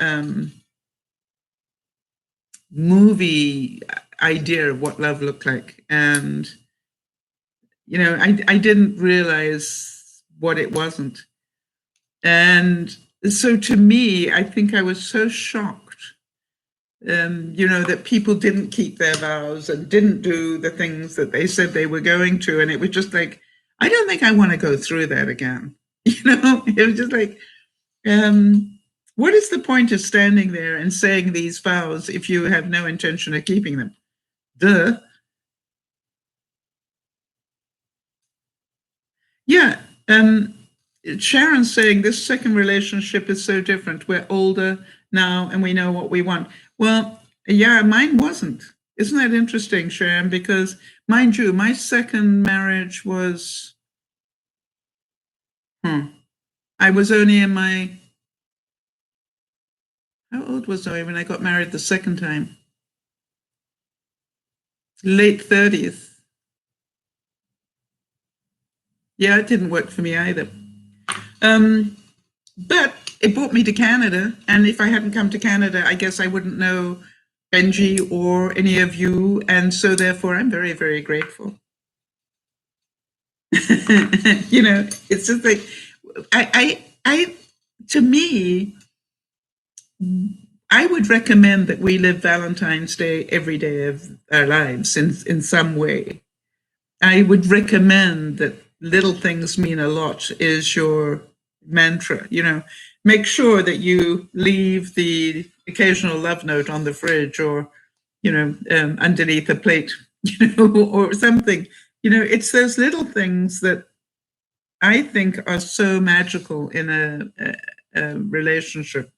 movie idea of what love looked like, and I didn't realize what it wasn't. And so to me, I think I was so shocked, that people didn't keep their vows and didn't do the things that they said they were going to. And it was just like, I don't think I want to go through that again. It was just like, what is the point of standing there and saying these vows if you have no intention of keeping them? Duh. Yeah. Sharon's saying this second relationship is so different. We're older now and we know what we want. Well, yeah, mine wasn't. Isn't that interesting, Sharon? Because mind you, my second marriage was, I was only in my, how old was I when I got married the second time? Late 30s. Yeah, it didn't work for me either. But it brought me to Canada. And if I hadn't come to Canada, I guess I wouldn't know Benji or any of you. And so therefore, I'm very, very grateful. You know, it's just like, to me, I would recommend that we live Valentine's Day every day of our lives in some way. I would recommend that little things mean a lot is your mantra. You know, make sure that you leave the occasional love note on the fridge or, you know, underneath a plate, you know, or something. You know, it's those little things that I think are so magical in a relationship.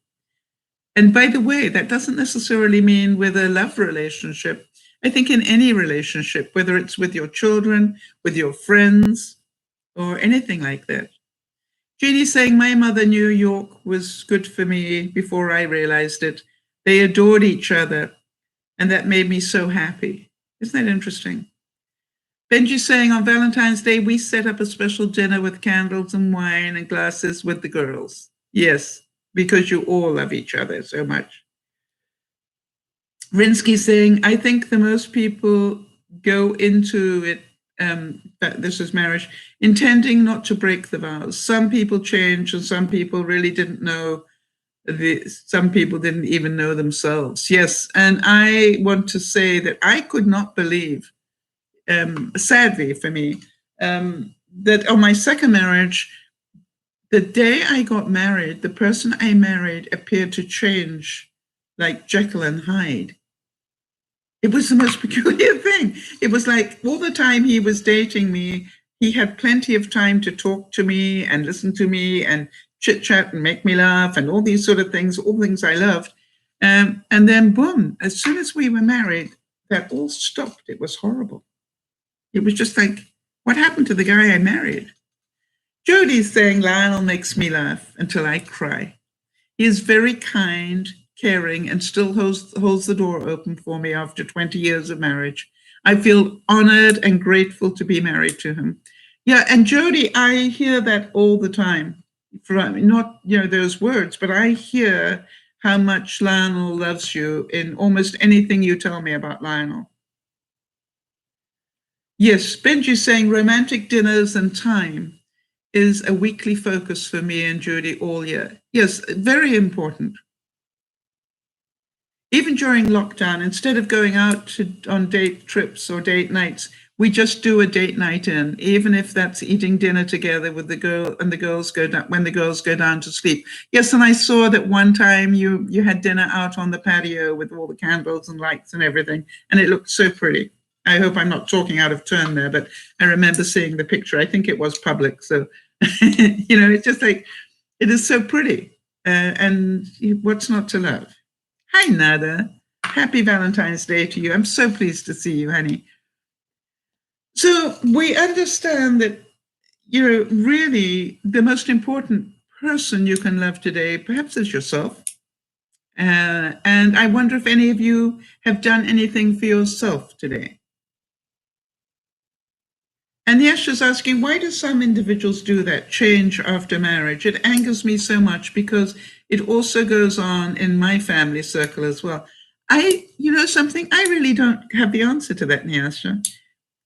And by the way, that doesn't necessarily mean with a love relationship. I think in any relationship, whether it's with your children, with your friends, or anything like that. Jeannie's saying, my mother New York was good for me before I realized it. They adored each other, and that made me so happy. Isn't that interesting? Benji saying, on Valentine's Day, we set up a special dinner with candles and wine and glasses with the girls. Yes, because you all love each other so much. Rinsky saying, I think the most people go into it, that this is marriage, intending not to break the vows. Some people change and some people really didn't know. Some people didn't even know themselves. Yes, and I want to say that I could not believe, sadly for me, that on my second marriage, the day I got married, the person I married appeared to change like Jekyll and Hyde. It was the most peculiar thing. It was like all the time he was dating me, he had plenty of time to talk to me and listen to me and chit chat and make me laugh and all these sort of things, all things I loved. And then, boom, as soon as we were married, that all stopped. It was horrible. It was just like, what happened to the guy I married? Jody's saying Lionel makes me laugh until I cry. He is very kind, caring, and still holds the door open for me after 20 years of marriage. I feel honored and grateful to be married to him. Yeah, and Jody, I hear that all the time. From not, you know, those words, but I hear how much Lionel loves you in almost anything you tell me about Lionel. Yes, Benji's saying romantic dinners and time is a weekly focus for me and Judy all year. Yes, very important. Even during lockdown, instead of going out on date trips or date nights, we just do a date night in, even if that's eating dinner together with the girl and the girls go down when the girls go down to sleep. Yes, and I saw that one time you had dinner out on the patio with all the candles and lights and everything, and it looked so pretty. I hope I'm not talking out of turn there, but I remember seeing the picture. I think it was public, so you know, it's just like it is so pretty, and what's not to love? Hi, Nada. Happy Valentine's Day to you. I'm so pleased to see you, honey. So we understand that, you know, really the most important person you can love today perhaps is yourself. And I wonder if any of you have done anything for yourself today. And Yash is asking, why do some individuals do that, change after marriage? It angers me so much because it also goes on in my family circle as well. You know something, I really don't have the answer to that, Nyasha.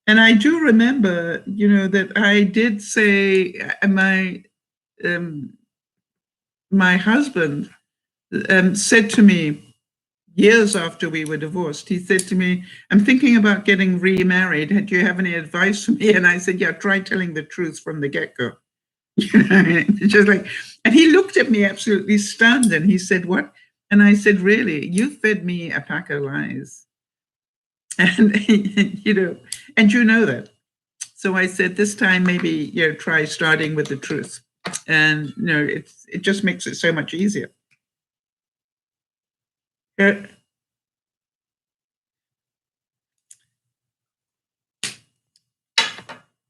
And I do remember, you know, that I did say my husband said to me years after we were divorced, he said to me, I'm thinking about getting remarried. Do you have any advice for me? And I said, yeah, try telling the truth from the get-go. You know, just like, and he looked at me absolutely stunned and he said, what? And I said, really, you fed me a pack of lies. And, you know, and you know that. So I said, this time maybe, you know, try starting with the truth. And, you know, it just makes it so much easier.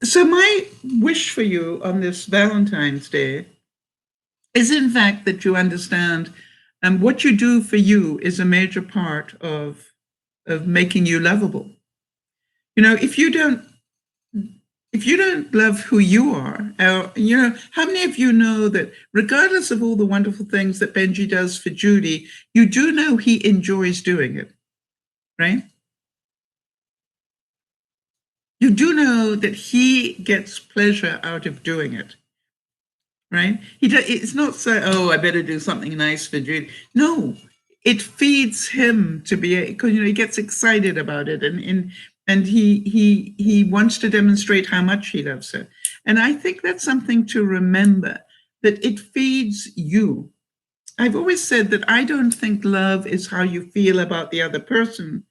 So my wish for you on this Valentine's Day is, in fact, that you understand what you do for you is a major part of making you lovable. You know, if you don't love who you are, you know, how many of you know that regardless of all the wonderful things that Benji does for Judy, you do know he enjoys doing it, right? you do know that he gets pleasure out of doing it, right? It's not so, oh, I better do something nice for Judy. No, it feeds him to be, because he gets excited about it, and he wants to demonstrate how much he loves her. And I think that's something to remember, that it feeds you. I've always said that I don't think love is how you feel about the other person.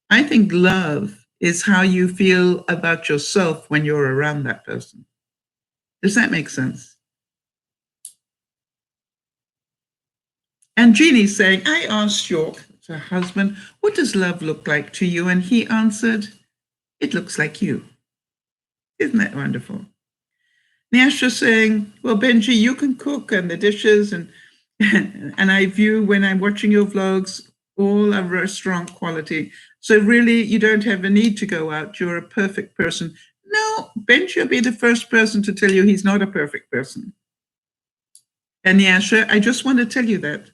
I think love is how you feel about yourself when you're around that person. Does that make sense? And Jeannie's saying, I asked York, her husband, what does love look like to you? And he answered, it looks like you. Isn't that wonderful? Nyasha saying, well, Benji, you can cook and the dishes, and and I view when I'm watching your vlogs, all are restaurant quality. So really, you don't have a need to go out. You're a perfect person. No, Benji will be the first person to tell you he's not a perfect person. And Nyasha, I just want to tell you that.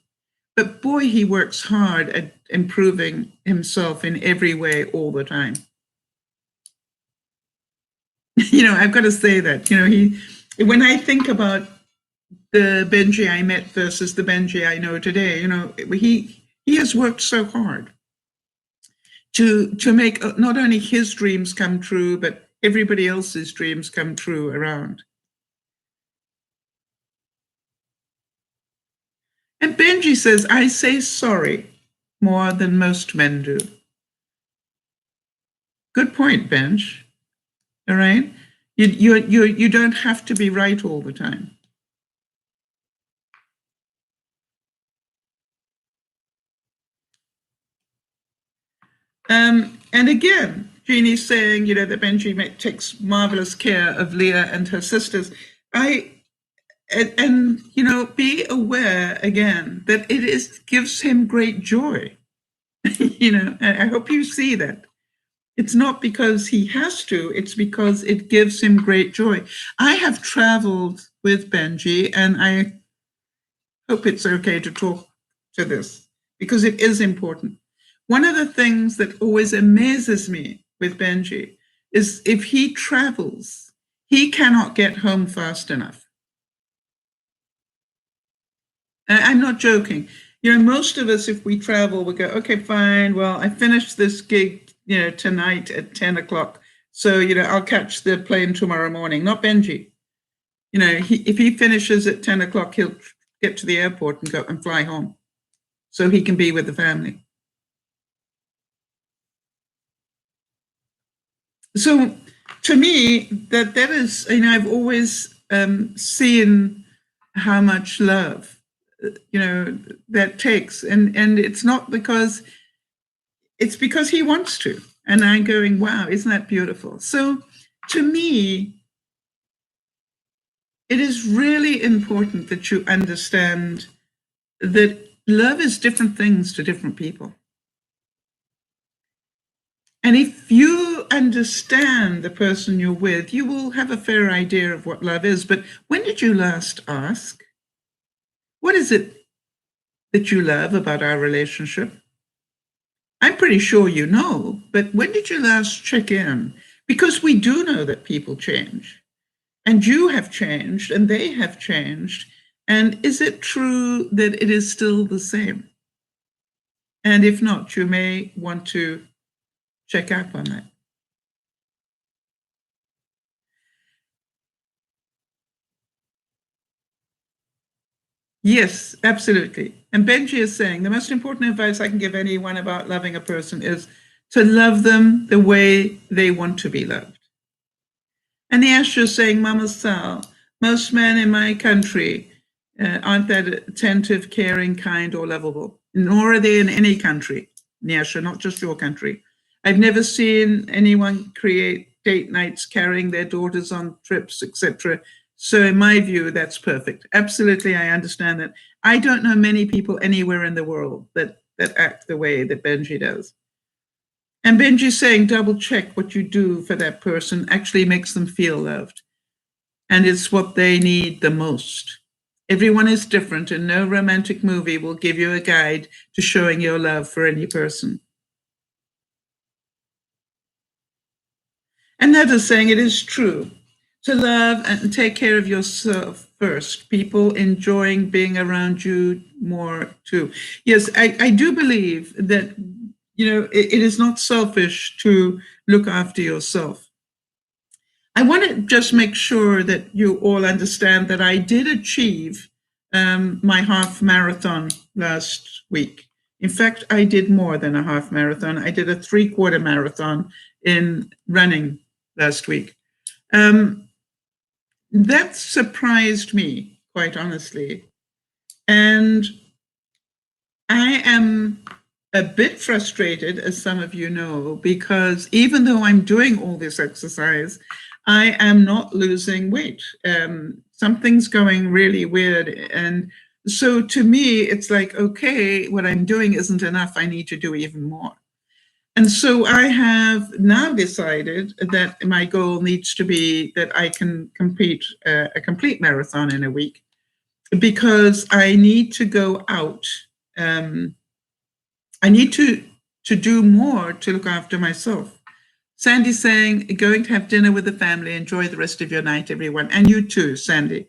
But boy, he works hard at improving himself in every way all the time. I've got to say that, when I think about the Benji I met versus the Benji I know today, he has worked so hard to make not only his dreams come true, but everybody else's dreams come true around. And Benji says, I say sorry more than most men do. Good point, Benj. All right? You don't have to be right all the time. And again, Jeannie's saying, that Benji takes marvelous care of Leah and her sisters. And be aware again that gives him great joy. I hope you see that. It's not because he has to, it's because it gives him great joy. I have traveled with Benji, and I hope it's okay to talk to this because it is important. One of the things that always amazes me with Benji is if he travels, he cannot get home fast enough. I'm not joking. Most of us, if we travel, we go, okay, fine. Well, I finished this gig, tonight at 10 o'clock. So, I'll catch the plane tomorrow morning. Not Benji. If he finishes at 10 o'clock, he'll get to the airport and go and fly home so he can be with the family. So to me, that is, I've always seen how much love, that takes. And it's not because, it's because he wants to. And I'm going, wow, isn't that beautiful? So to me, it is really important that you understand that love is different things to different people. And if you understand the person you're with, you will have a fair idea of what love is. But when did you last ask? What is it that you love about our relationship? I'm pretty sure you know, but when did you last check in? Because we do know that people change. And you have changed, and they have changed. And is it true that it is still the same? And if not, you may want to check up on that. Yes, absolutely. And Benji is saying the most important advice I can give anyone about loving a person is to love them the way they want to be loved. And the Asher is saying, Mama Sal, most men in my country aren't that attentive, caring, kind, or lovable, nor are they in any country, Nyasha, not just your country. I've never seen anyone create date nights carrying their daughters on trips, etc. So in my view, that's perfect. Absolutely, I understand that. I don't know many people anywhere in the world that act the way that Benji does. And Benji's saying, double check what you do for that person actually makes them feel loved. And it's what they need the most. Everyone is different, and no romantic movie will give you a guide to showing your love for any person. And that is saying it is true to love and take care of yourself first. People enjoying being around you more too. Yes, I do believe that, it is not selfish to look after yourself. I want to just make sure that you all understand that I did achieve my half marathon last week. In fact, I did more than a half marathon. I did a 3/4 marathon in running last week. That surprised me, quite honestly. And I am a bit frustrated, as some of you know, because even though I'm doing all this exercise, I am not losing weight. Something's going really weird. And so to me, it's like, okay, what I'm doing isn't enough. I need to do even more. And so I have now decided that my goal needs to be that I can complete a complete marathon in a week, because I need to go out. I need to do more to look after myself. Sandy's saying, going to have dinner with the family. Enjoy the rest of your night, everyone. And you too, Sandy.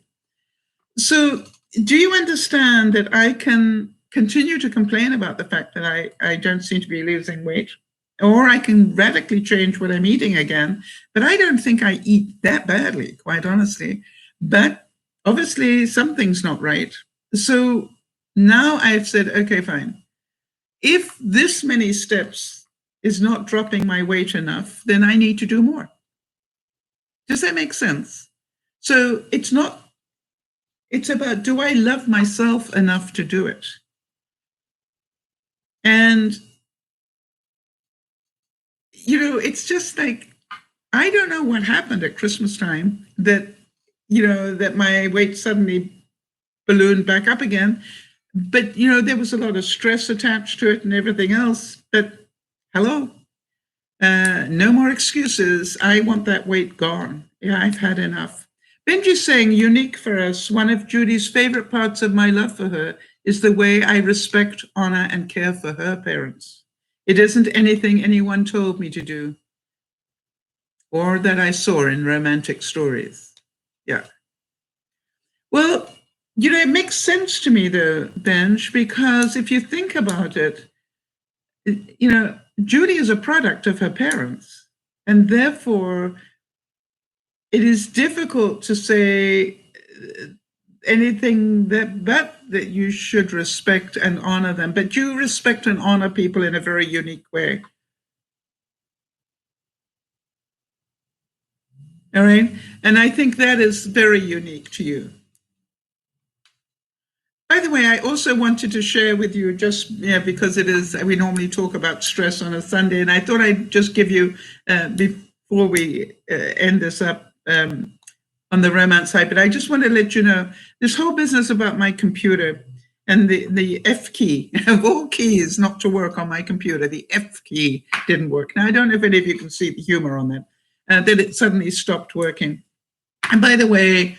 So do you understand that I can continue to complain about the fact that I don't seem to be losing weight? Or I can radically change what I'm eating again. But I don't think I eat that badly, quite honestly. But obviously, something's not right. So now I've said, okay, fine. If this many steps is not dropping my weight enough, then I need to do more. Does that make sense? So it's about, do I love myself enough to do it? And it's just like, I don't know what happened at Christmas time that, that my weight suddenly ballooned back up again. But, there was a lot of stress attached to it and everything else. But hello, no more excuses. I want that weight gone. Yeah, I've had enough. Benji's saying, unique for us, one of Judy's favorite parts of my love for her is the way I respect, honor, and care for her parents. It isn't anything anyone told me to do or that I saw in romantic stories. Yeah. Well, it makes sense to me, though, Benj, because if you think about it, Judy is a product of her parents, and therefore it is difficult to say anything but that you should respect and honor them. But you respect and honor people in a very unique way. All right. And I think that is very unique to you. By the way, I also wanted to share with you, just because we normally talk about stress on a Sunday, and I thought I'd just give you, before we end this up on the romance side, but I just want to let you know, this whole business about my computer and the F key, of all keys not to work on my computer, the F key didn't work. Now, I don't know if any of you can see the humor on that, that it suddenly stopped working. And by the way,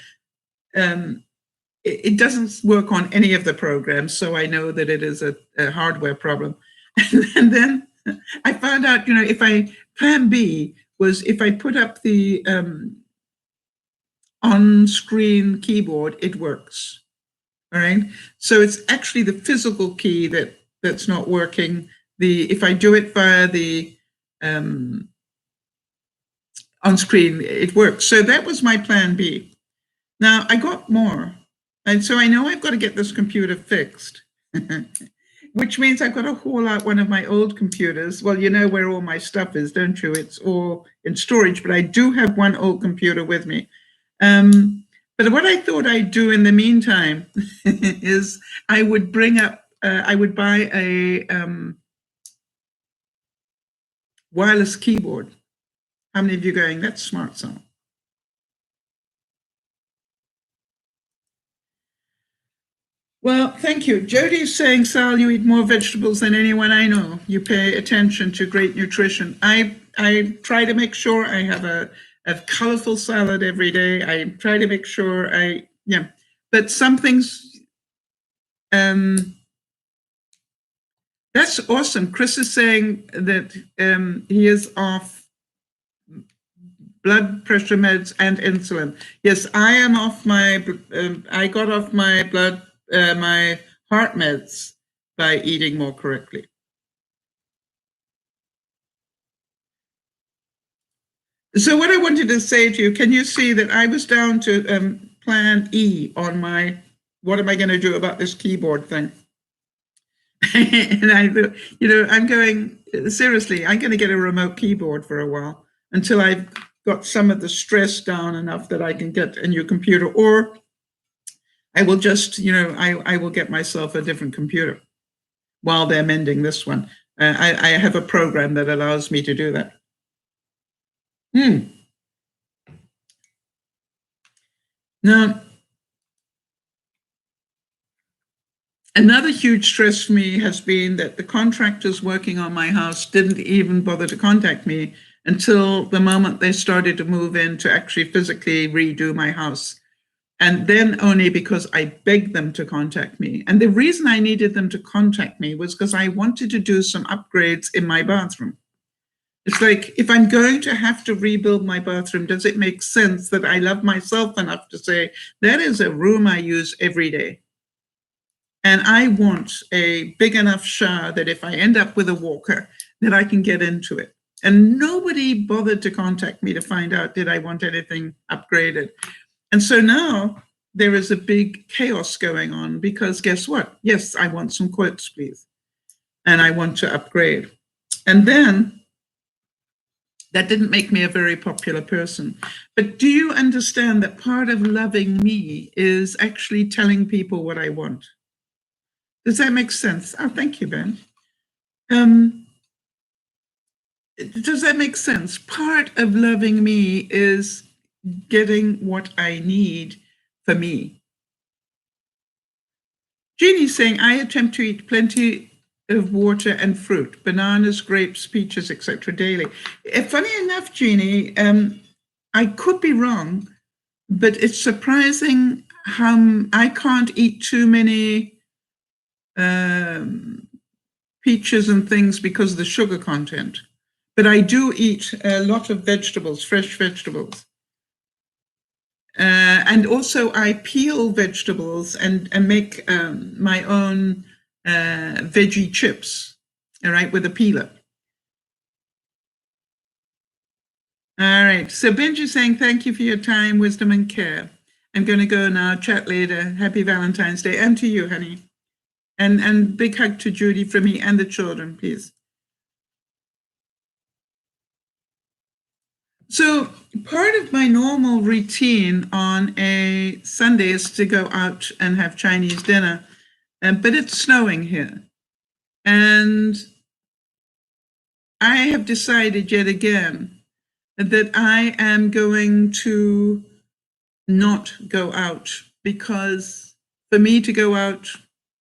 it doesn't work on any of the programs, so I know that it is a hardware problem. And then I found out, plan B was if I put up the on-screen keyboard, it works. All right. So it's actually the physical key that's not working. If I do it via the on-screen, it works. So that was my plan B. Now I got more. And so I know I've got to get this computer fixed, which means I've got to haul out one of my old computers. Well, you know where all my stuff is, don't you? It's all in storage, but I do have one old computer with me. But what I thought I'd do in the meantime is I would I would buy a wireless keyboard. How many of you are going, that's smart, Sal? Well, thank you. Jody's saying, Sal, you eat more vegetables than anyone I know. You pay attention to great nutrition. I try to make sure I have a colorful salad every day. I try to make sure but some things, that's awesome. Chris is saying that he is off blood pressure meds and insulin. Yes, I am off my, I got off my my heart meds by eating more correctly. So what I wanted to say to you, can you see that I was down to plan E on my, what am I going to do about this keyboard thing? And I thought, I'm going, seriously, I'm going to get a remote keyboard for a while until I've got some of the stress down enough that I can get a new computer, or I will just, I will get myself a different computer while they're mending this one. I have a program that allows me to do that. Now, another huge stress for me has been that the contractors working on my house didn't even bother to contact me until the moment they started to move in to actually physically redo my house. And then only because I begged them to contact me. And the reason I needed them to contact me was because I wanted to do some upgrades in my bathroom. It's like, if I'm going to have to rebuild my bathroom, does it make sense that I love myself enough to say, that is a room I use every day? And I want a big enough shower that if I end up with a walker, that I can get into it. And nobody bothered to contact me to find out, did I want anything upgraded? And so now there is a big chaos going on because guess what? Yes, I want some quotes, please. And I want to upgrade. And then that didn't make me a very popular person. But do you understand that part of loving me is actually telling people what I want? Does that make sense? Oh, thank you, Ben. Does that make sense? Part of loving me is getting what I need for me. Jeannie's saying, I attempt to eat plenty of water and fruit, bananas, grapes, peaches, etc. daily. Funny enough, Jeannie, I could be wrong, but it's surprising how I can't eat too many peaches and things because of the sugar content. But I do eat a lot of vegetables, fresh vegetables. And also I peel vegetables and make my own veggie chips, all right, with a peeler. All right, so Benji saying, thank you for your time, wisdom, and care. I'm going to go now, chat later. Happy Valentine's Day, and to you, honey. And big hug to Judy from me and the children, please. So part of my normal routine on a Sunday is to go out and have Chinese dinner, but it's snowing here. And I have decided yet again that I am going to not go out, because for me to go out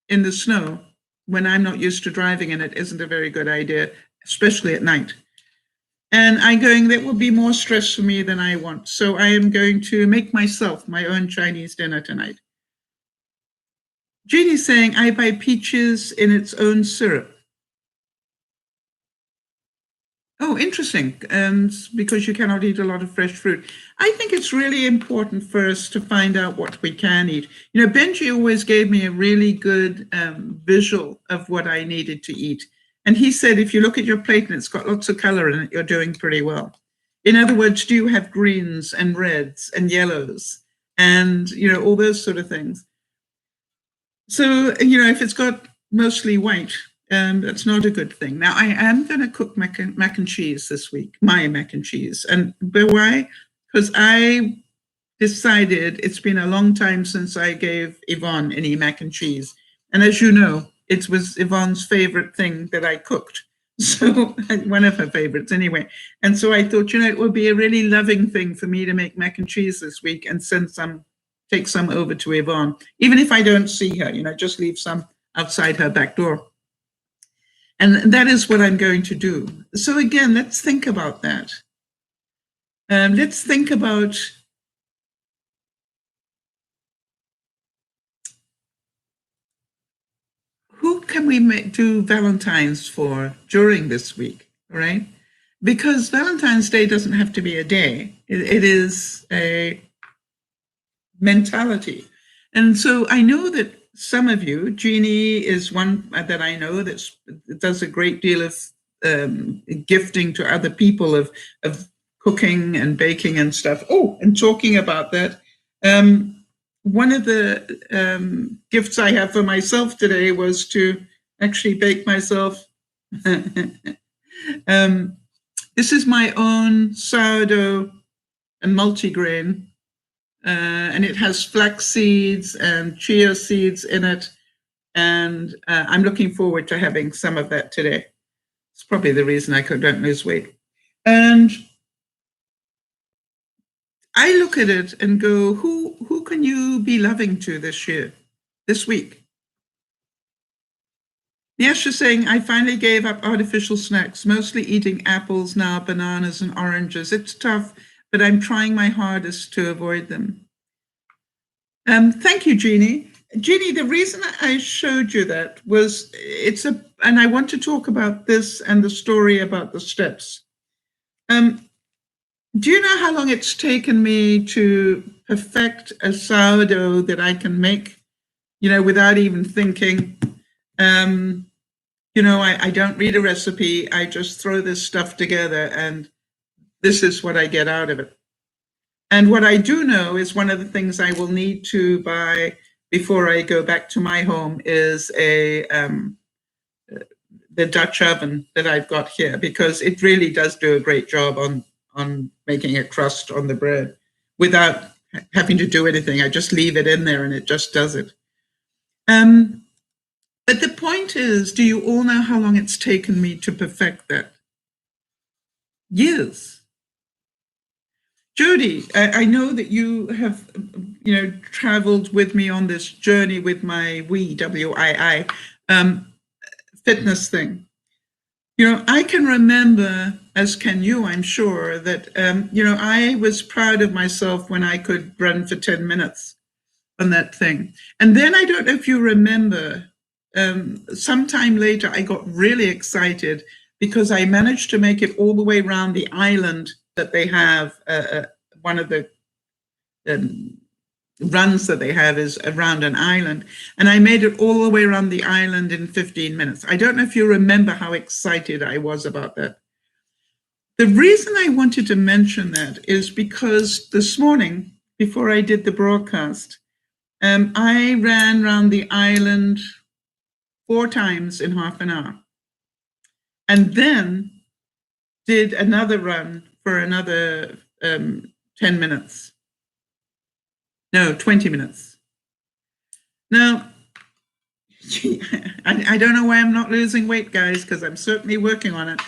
in the snow when I'm not used to driving in it isn't a very good idea, especially at night. And I'm going, that will be more stress for me than I want. So I am going to make myself my own Chinese dinner tonight. Jeannie's saying, I buy peaches in its own syrup. Oh, interesting. Because you cannot eat a lot of fresh fruit. I think it's really important for us to find out what we can eat. Benji always gave me a really good visual of what I needed to eat. And he said, if you look at your plate and it's got lots of color in it, you're doing pretty well. In other words, do you have greens and reds and yellows and, all those sort of things? So, if it's got mostly white, that's not a good thing. Now, I am going to cook mac and cheese this week, my mac and cheese. And why? Because I decided it's been a long time since I gave Yvonne any mac and cheese. And as you know, it was Yvonne's favorite thing that I cooked. So one of her favorites anyway. And so I thought, it would be a really loving thing for me to make mac and cheese this week and take some over to Yvonne. Even if I don't see her, just leave some outside her back door. And that is what I'm going to do. So again, let's think about that. Let's think about who can we do Valentine's for during this week, all right? because Valentine's Day doesn't have to be a day. It is a mentality. And so I know that some of you, Jeannie is one that I know that does a great deal of gifting to other people of cooking and baking and stuff. Oh, and talking about that, one of the gifts I have for myself today was to actually bake myself. This is my own sourdough and multigrain, and it has flax seeds and chia seeds in it. And I'm looking forward to having some of that today. It's probably the reason I don't lose weight. And I look at it and go, who can you be loving to this year, this week? Yes, is saying, I finally gave up artificial snacks, mostly eating apples now, bananas and oranges. It's tough, but I'm trying my hardest to avoid them. Thank you, Jeannie. Jeannie, the reason I showed you that was and I want to talk about this and the story about the steps. Do you know how long it's taken me to perfect a sourdough that I can make, without even thinking? I don't read a recipe. I just throw this stuff together and this is what I get out of it. And what I do know is one of the things I will need to buy before I go back to my home is the Dutch oven that I've got here, because it really does do a great job on making a crust on the bread without having to do anything. I just leave it in there and it just does it. But the point is, do you all know how long it's taken me to perfect that? Years. Jody, I know that you have, traveled with me on this journey with my WII, fitness thing. I can remember, as can you, I'm sure, that, I was proud of myself when I could run for 10 minutes on that thing. And then I don't know if you remember, sometime later, I got really excited because I managed to make it all the way around the island that they have. One of the runs that they have is around an island. And I made it all the way around the island in 15 minutes. I don't know if you remember how excited I was about that. The reason I wanted to mention that is because this morning, before I did the broadcast, I ran around the island 4 times in half an hour, and then did another run for another 10 minutes. No, 20 minutes. Now, I don't know why I'm not losing weight, guys, because I'm certainly working on it.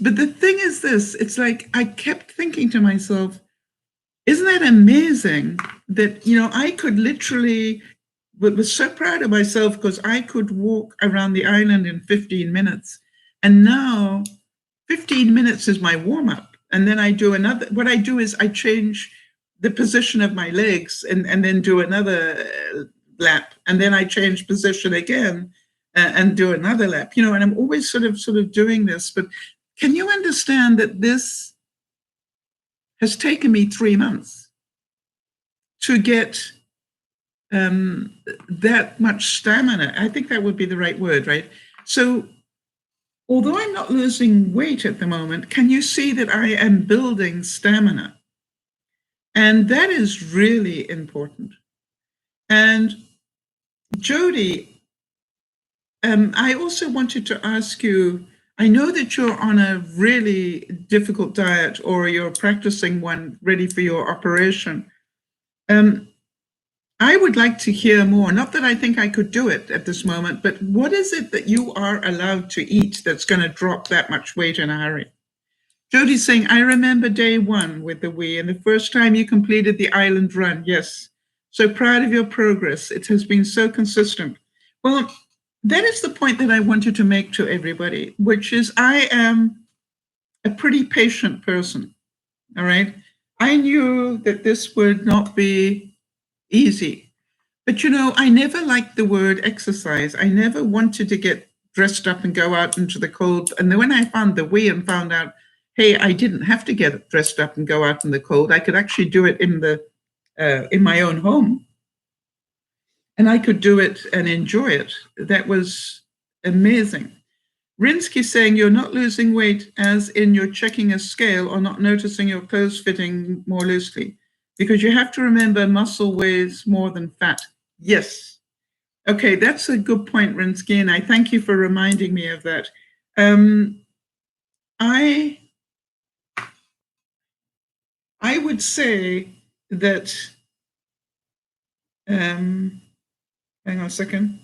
But the thing is this, it's like I kept thinking to myself, isn't that amazing that, I could literally, was so proud of myself because I could walk around the island in 15 minutes. And now 15 minutes is my warm-up. And then I do another, what I do is I change the position of my legs and then do another lap. And then I change position again and do another lap, and I'm always sort of doing this. But can you understand that this has taken me 3 months to get that much stamina? I think that would be the right word, right? So although I'm not losing weight at the moment, can you see that I am building stamina? And that is really important. And Jody, I also wanted to ask you, I know that you're on a really difficult diet, or you're practicing one ready for your operation. I would like to hear more, not that I think I could do it at this moment, but what is it that you are allowed to eat that's going to drop that much weight in a hurry? Jody's saying, I remember day 1 with the Wii and the first time you completed the island run. Yes. So proud of your progress. It has been so consistent. Well, that is the point that I wanted to make to everybody, which is I am a pretty patient person. All right. I knew that this would not be easy, but I never liked the word exercise. I never wanted to get dressed up and go out into the cold. And then when I found the Wii and found out hey, I didn't have to get dressed up and go out in the cold. I could actually do it in my own home, and I could do it and enjoy it. That was amazing. Rinsky saying you're not losing weight as in you're checking a scale or not noticing your clothes fitting more loosely, because you have to remember muscle weighs more than fat. Yes. Okay, that's a good point, Rinsky, and I thank you for reminding me of that. I would say that, hang on a second.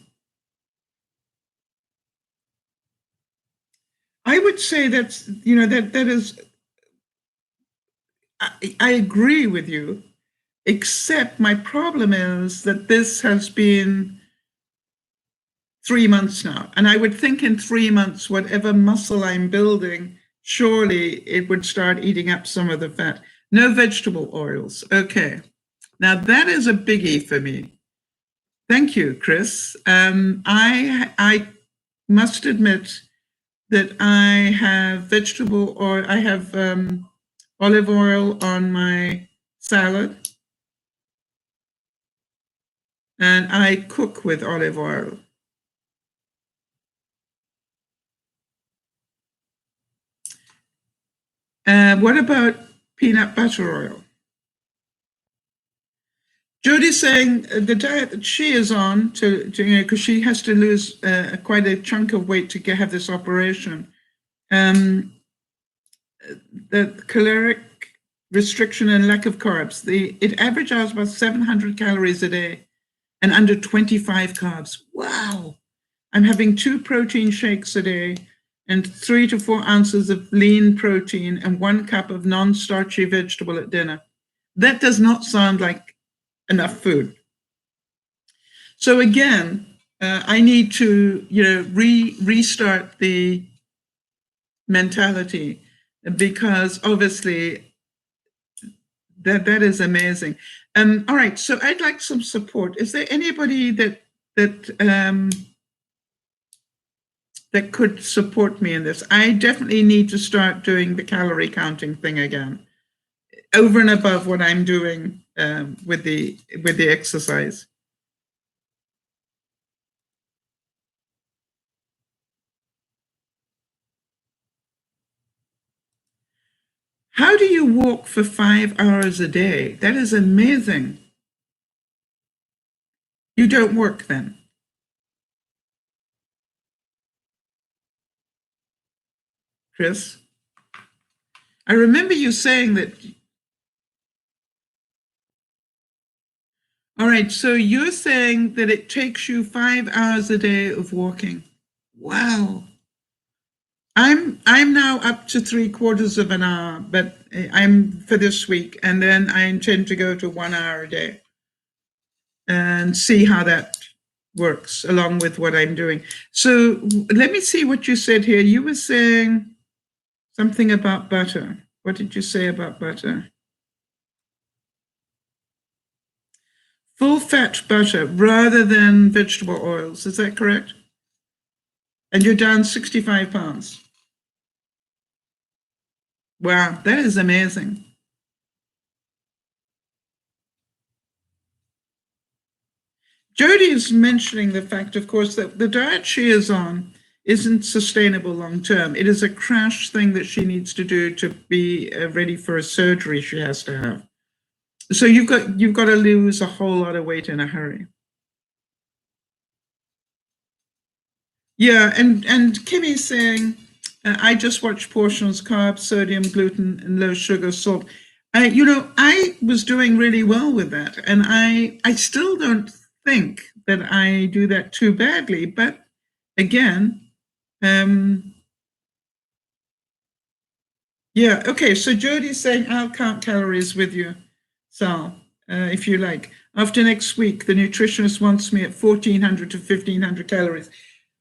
I would say that's, that is, I agree with you, except my problem is that this has been 3 months now. And I would think in 3 months, whatever muscle I'm building, surely it would start eating up some of the fat. No vegetable oils. Okay. Now that is a biggie for me. Thank you, Chris. I must admit that I have vegetable oil, I have olive oil on my salad, and I cook with olive oil. What about peanut butter oil? Jody's saying the diet that she is on because she has to lose quite a chunk of weight to have this operation. The caloric restriction and lack of carbs. It averages about 700 calories a day and under 25 carbs. Wow. I'm having 2 protein shakes a day and 3 to 4 ounces of lean protein and 1 cup of non-starchy vegetable at dinner. That does not sound like enough food. So again, I need to, restart the mentality, because obviously that is amazing. All right, so I'd like some support. Is there anybody that could support me in this? I definitely need to start doing the calorie counting thing again, over and above what I'm doing with the exercise. How do you walk for 5 hours a day? That is amazing. You don't work then? Chris? I remember you saying that. All right, so you're saying that it takes you 5 hours a day of walking. Wow. I'm now up to 3/4 of an hour, but I'm for this week, and then I intend to go to 1 hour a day and see how that works along with what I'm doing. So let me see what you said here. You were saying something about butter. What did you say about butter? Full fat butter rather than vegetable oils. Is that correct? And you're down 65 pounds. Wow, that is amazing. Jody is mentioning the fact, of course, that the diet she is on isn't sustainable long term. It is a crash thing that she needs to do to be ready for a surgery she has to have. So you've got to lose a whole lot of weight in a hurry. Yeah, and Kimmy's saying, I just watch portions, carbs, sodium, gluten, and low sugar, salt. I was doing really well with that, and I still don't think that I do that too badly. But again, yeah, okay. So Jody's saying I'll count calories with you, Sal, if you like. After next week, the nutritionist wants me at 1,400 to 1,500 calories.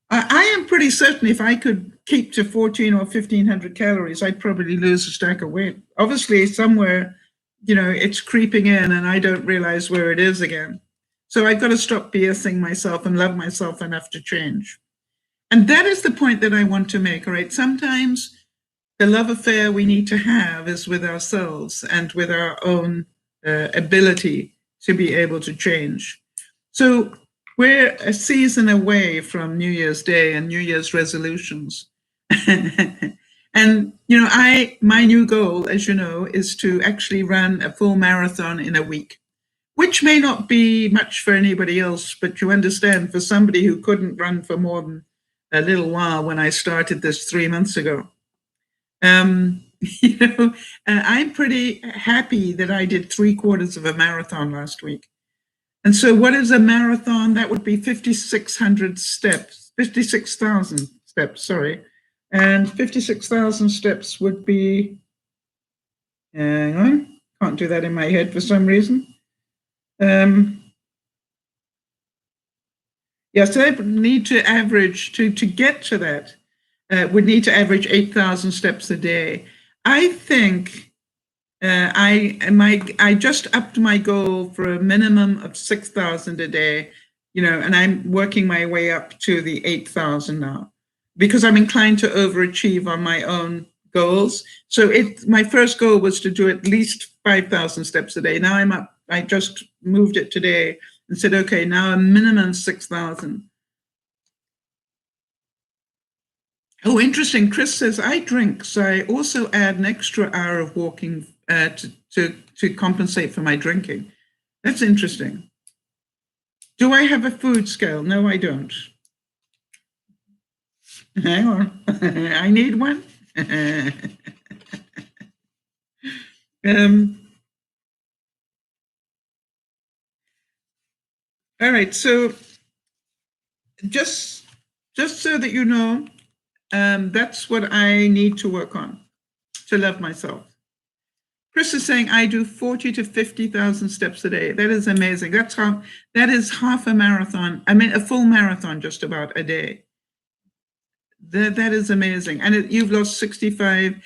I am pretty certain if I could keep to 1,400 or 1,500 calories, I'd probably lose a stack of weight. Obviously, somewhere, it's creeping in and I don't realize where it is again. So I've got to stop BSing myself and love myself enough to change. And that is the point that I want to make, all right? Sometimes the love affair we need to have is with ourselves and with our own ability to be able to change. So we're a season away from New Year's Day and New Year's resolutions. And, you know, my new goal, as you know, is to actually run a full marathon in a week, which may not be much for anybody else, but you understand, for somebody who couldn't run for more than a little while when I started this 3 months ago. You know, I'm pretty happy that I did 3/4 of a marathon last week. And so what is a marathon? That would be 5,600 steps, 56,000 steps, sorry. And 56,000 steps would be, hang on, can't do that in my head for some reason. Yes, I need to average, to get to that, would need to average 8,000 steps a day. I think I just upped my goal for a minimum of 6,000 a day, you know, and I'm working my way up to the 8,000 now because I'm inclined to overachieve on my own goals. So my first goal was to do at least 5,000 steps a day. Now I'm up, I just moved it today and said, okay, now a minimum 6,000. Oh, interesting. Chris says, I drink, so I also add an extra hour of walking to compensate for my drinking. That's interesting. Do I have a food scale? No, I don't. Hang on. I need one. All right. So just so that you know, that's what I need to work on to love myself. Chris is saying I do 40 to 50,000 steps a day. That is amazing. That is half a marathon. I mean, a full marathon just about a day. That is amazing. And you've lost 65.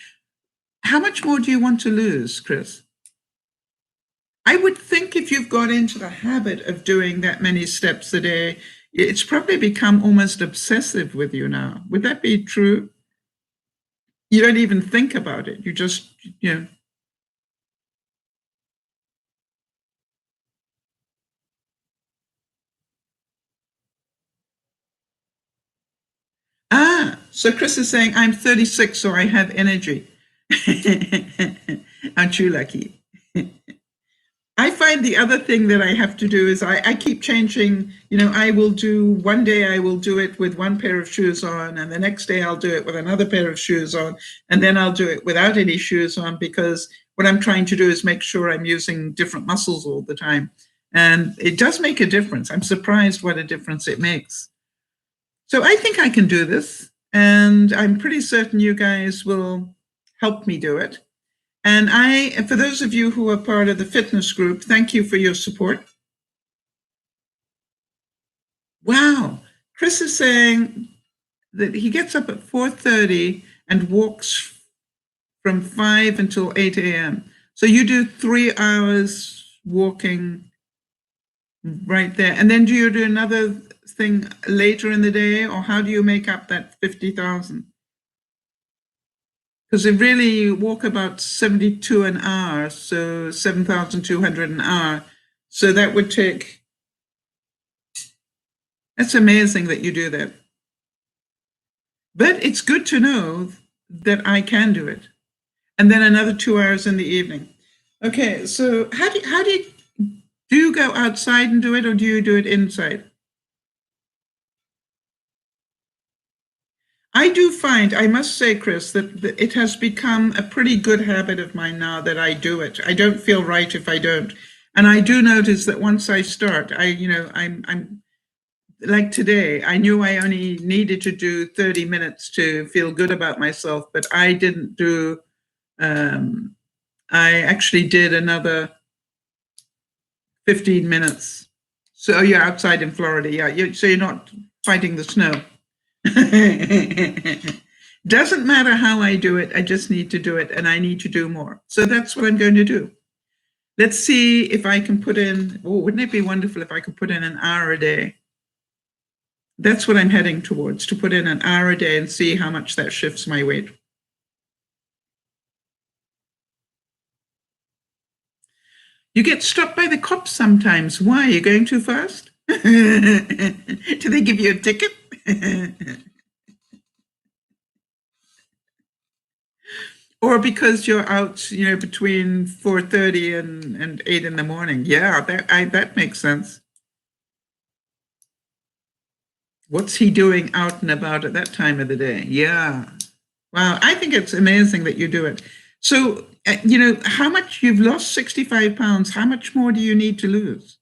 How much more do you want to lose, Chris? I would think if you've got into the habit of doing that many steps a day, it's probably become almost obsessive with you now. Would that be true? You don't even think about it. You just, you know. So Chris is saying, I'm 36, so I have energy. Aren't you lucky? I find the other thing that I have to do is I keep changing. You know, I will do one day, I will do it with one pair of shoes on, and the next day I'll do it with another pair of shoes on, and then I'll do it without any shoes on, because what I'm trying to do is make sure I'm using different muscles all the time. And it does make a difference. I'm surprised what a difference it makes. So I think I can do this, and I'm pretty certain you guys will help me do it. And for those of you who are part of the fitness group, thank you for your support. Wow. Chris is saying that he gets up at 4:30 and walks from 5 until 8 a.m. So you do 3 hours walking right there. And then do you do another thing later in the day, or how do you make up that 50,000? Because they really walk about 72 an hour, so 7,200 an hour. So that would take, that's amazing that you do that. But it's good to know that I can do it. And then another 2 hours in the evening. Okay, so how do you go outside and do it, or do you do it inside? I do find, I must say, Chris, that it has become a pretty good habit of mine now that I do it. I don't feel right if I don't. And I do notice that once I start, I'm like today, I knew I only needed to do 30 minutes to feel good about myself, but I didn't do, I actually did another 15 minutes. So you're outside in Florida, yeah. So you're not fighting the snow. Doesn't matter how I do it, I just need to do it, and I need to do more. So that's what I'm going to do. Let's see if I can put in, oh, wouldn't it be wonderful if I could put in an hour a day? That's what I'm heading towards, to put in an hour a day and see how much that shifts my weight. You get stopped by the cops sometimes. Why? You're going too fast? Do they give you a ticket? Or because you're out, between 4:30 and 8 in the morning. Yeah, that makes sense. What's he doing out and about at that time of the day? Yeah. Wow, I think it's amazing that you do it. So, how much you've lost 65 pounds, how much more do you need to lose?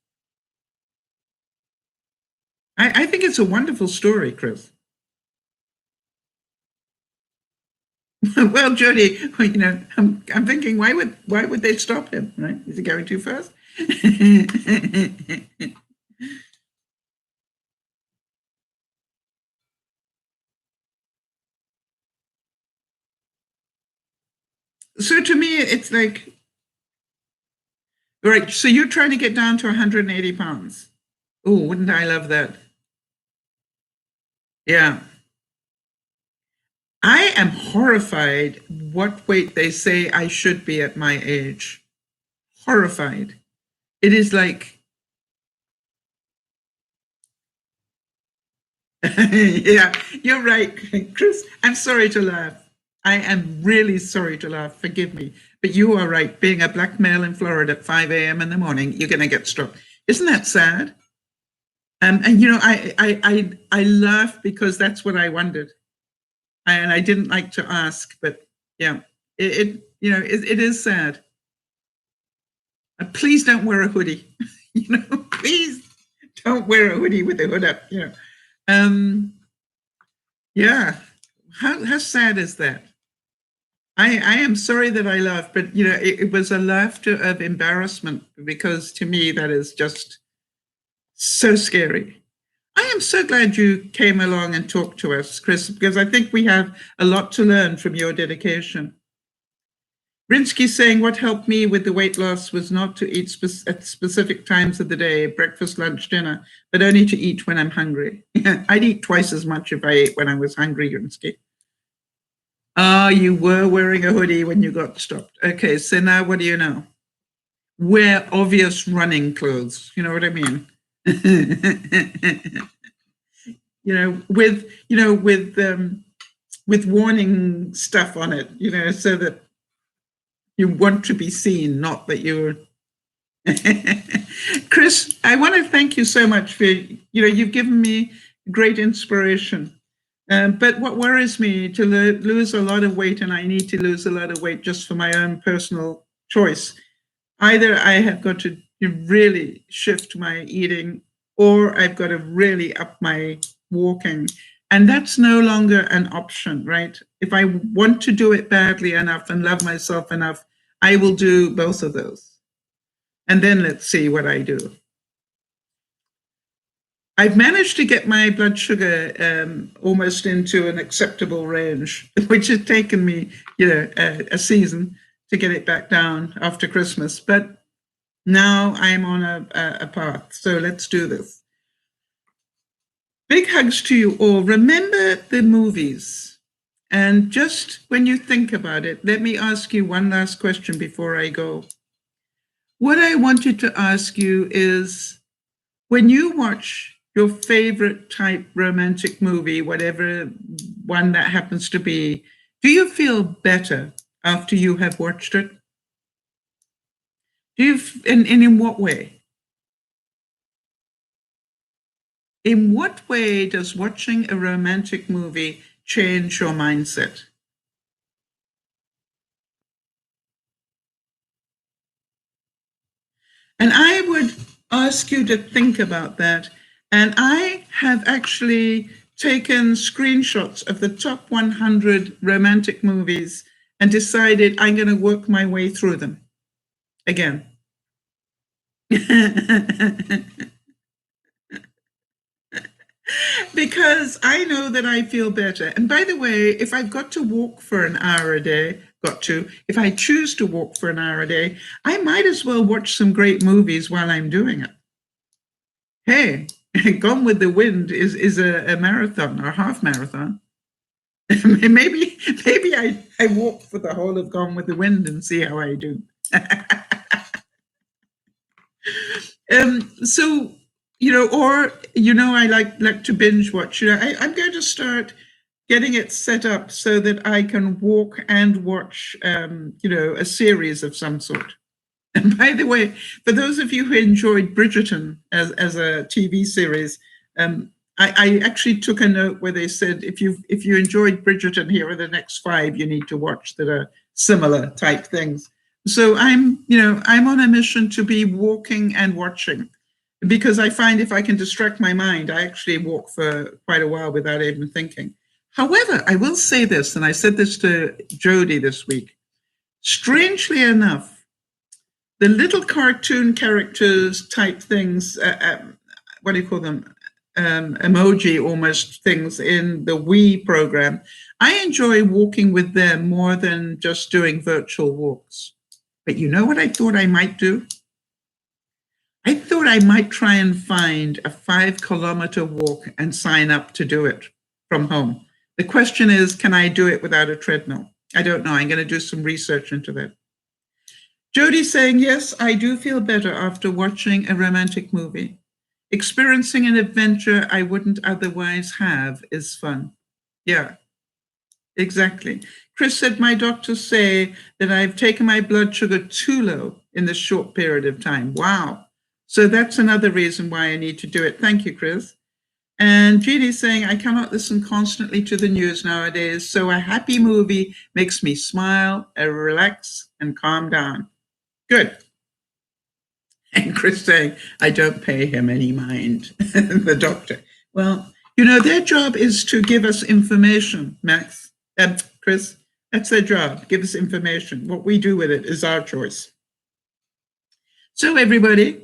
I think it's a wonderful story, Chris. Well, Jody, I'm thinking, why would they stop him? Right? Is he going too fast? So to me, it's like, right. So you're trying to get down to 180 pounds. Oh, wouldn't I love that? Yeah. I am horrified what weight they say I should be at my age. Horrified. It is like, yeah, you're right, Chris. I'm sorry to laugh. I am really sorry to laugh. Forgive me. But you are right. Being a black male in Florida at 5 a.m. in the morning, you're going to get struck. Isn't that sad? And I laugh because that's what I wondered, and I didn't like to ask, but yeah, it is sad. Please don't wear a hoodie. Please don't wear a hoodie with the hood up. Yeah. How sad is that? I am sorry that I laughed, but it was a laughter of embarrassment, because to me that is just so scary. I am so glad you came along and talked to us, Chris, because I think we have a lot to learn from your dedication. Rinsky saying, what helped me with the weight loss was not to eat at specific times of the day, breakfast, lunch, dinner, but only to eat when I'm hungry. I'd eat twice as much if I ate when I was hungry, Rinsky. Ah, you were wearing a hoodie when you got stopped. Okay, so now what do you know? Wear obvious running clothes. You know what I mean? With warning stuff on it, so that you want to be seen, not that you're. Chris, I want to thank you so much for, you've given me great inspiration. But what worries me to lose a lot of weight, and I need to lose a lot of weight just for my own personal choice. Either I have got to really shift my eating, or I've got to really up my walking. And that's no longer an option, right? If I want to do it badly enough and love myself enough, I will do both of those. And then let's see what I do. I've managed to get my blood sugar almost into an acceptable range, which has taken me, a season to get it back down after Christmas. But now I'm on a path. So let's do this. Big hugs to you all. Remember the movies. And just when you think about it, let me ask you one last question before I go. What I wanted to ask you is, when you watch your favorite type romantic movie, whatever one that happens to be, do you feel better after you have watched it? Do you, and in what way? In what way does watching a romantic movie change your mindset? And I would ask you to think about that. And I have actually taken screenshots of the top 100 romantic movies and decided I'm going to work my way through them again. Because I know that I feel better. And by the way, if I've got to walk for an hour a day, if I choose to walk for an hour a day, I might as well watch some great movies while I'm doing it. Hey, Gone with the Wind is a marathon or half marathon. maybe I walk for the whole of Gone with the Wind and see how I do. So, or, I like to binge watch. I'm going to start getting it set up so that I can walk and watch, a series of some sort. And by the way, for those of you who enjoyed Bridgerton as a TV series, I actually took a note where they said if you enjoyed Bridgerton, here are the next 5 you need to watch that are similar type things. So I'm on a mission to be walking and watching, because I find if I can distract my mind, I actually walk for quite a while without even thinking. However, I will say this, and I said this to Jody this week. Strangely enough, the little cartoon characters type things, what do you call them? Emoji almost things in the Wii program. I enjoy walking with them more than just doing virtual walks. But you know what I thought I might do? I thought I might try and find a 5-kilometer walk and sign up to do it from home. The question is, can I do it without a treadmill? I don't know. I'm going to do some research into that. Jody's saying, yes, I do feel better after watching a romantic movie. Experiencing an adventure I wouldn't otherwise have is fun. Yeah, exactly. Chris said, my doctors say that I've taken my blood sugar too low in this short period of time. Wow. So that's another reason why I need to do it. Thank you, Chris. And Jeannie's saying, I cannot listen constantly to the news nowadays, so a happy movie makes me smile, relax, and calm down. Good. And Chris saying, I don't pay him any mind, the doctor. Well, their job is to give us information, Max. Chris, that's their job, give us information. What we do with it is our choice. So everybody,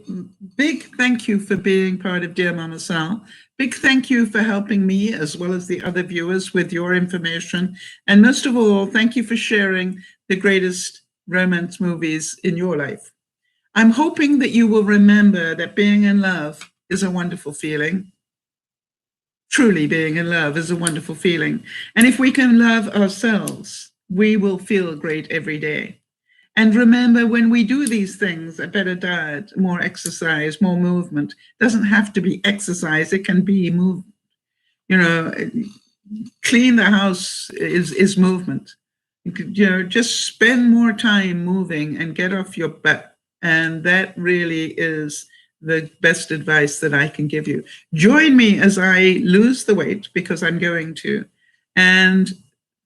big thank you for being part of Dear Mama Sal. Big thank you for helping me as well as the other viewers with your information. And most of all, thank you for sharing the greatest romance movies in your life. I'm hoping that you will remember that being in love is a wonderful feeling. Truly being in love is a wonderful feeling. And if we can love ourselves, we will feel great every day. And remember, when we do these things, a better diet, more exercise, more movement, doesn't have to be exercise, it can be movement. Clean the house is movement. Just spend more time moving and get off your butt. And that really is the best advice that I can give you. Join me as I lose the weight, because I'm going to. And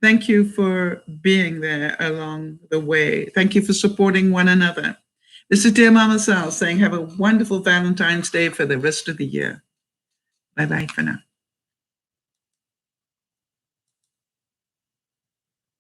thank you for being there along the way. Thank you for supporting one another. This is Dear Mama Sal saying have a wonderful Valentine's Day for the rest of the year. Bye-bye for now.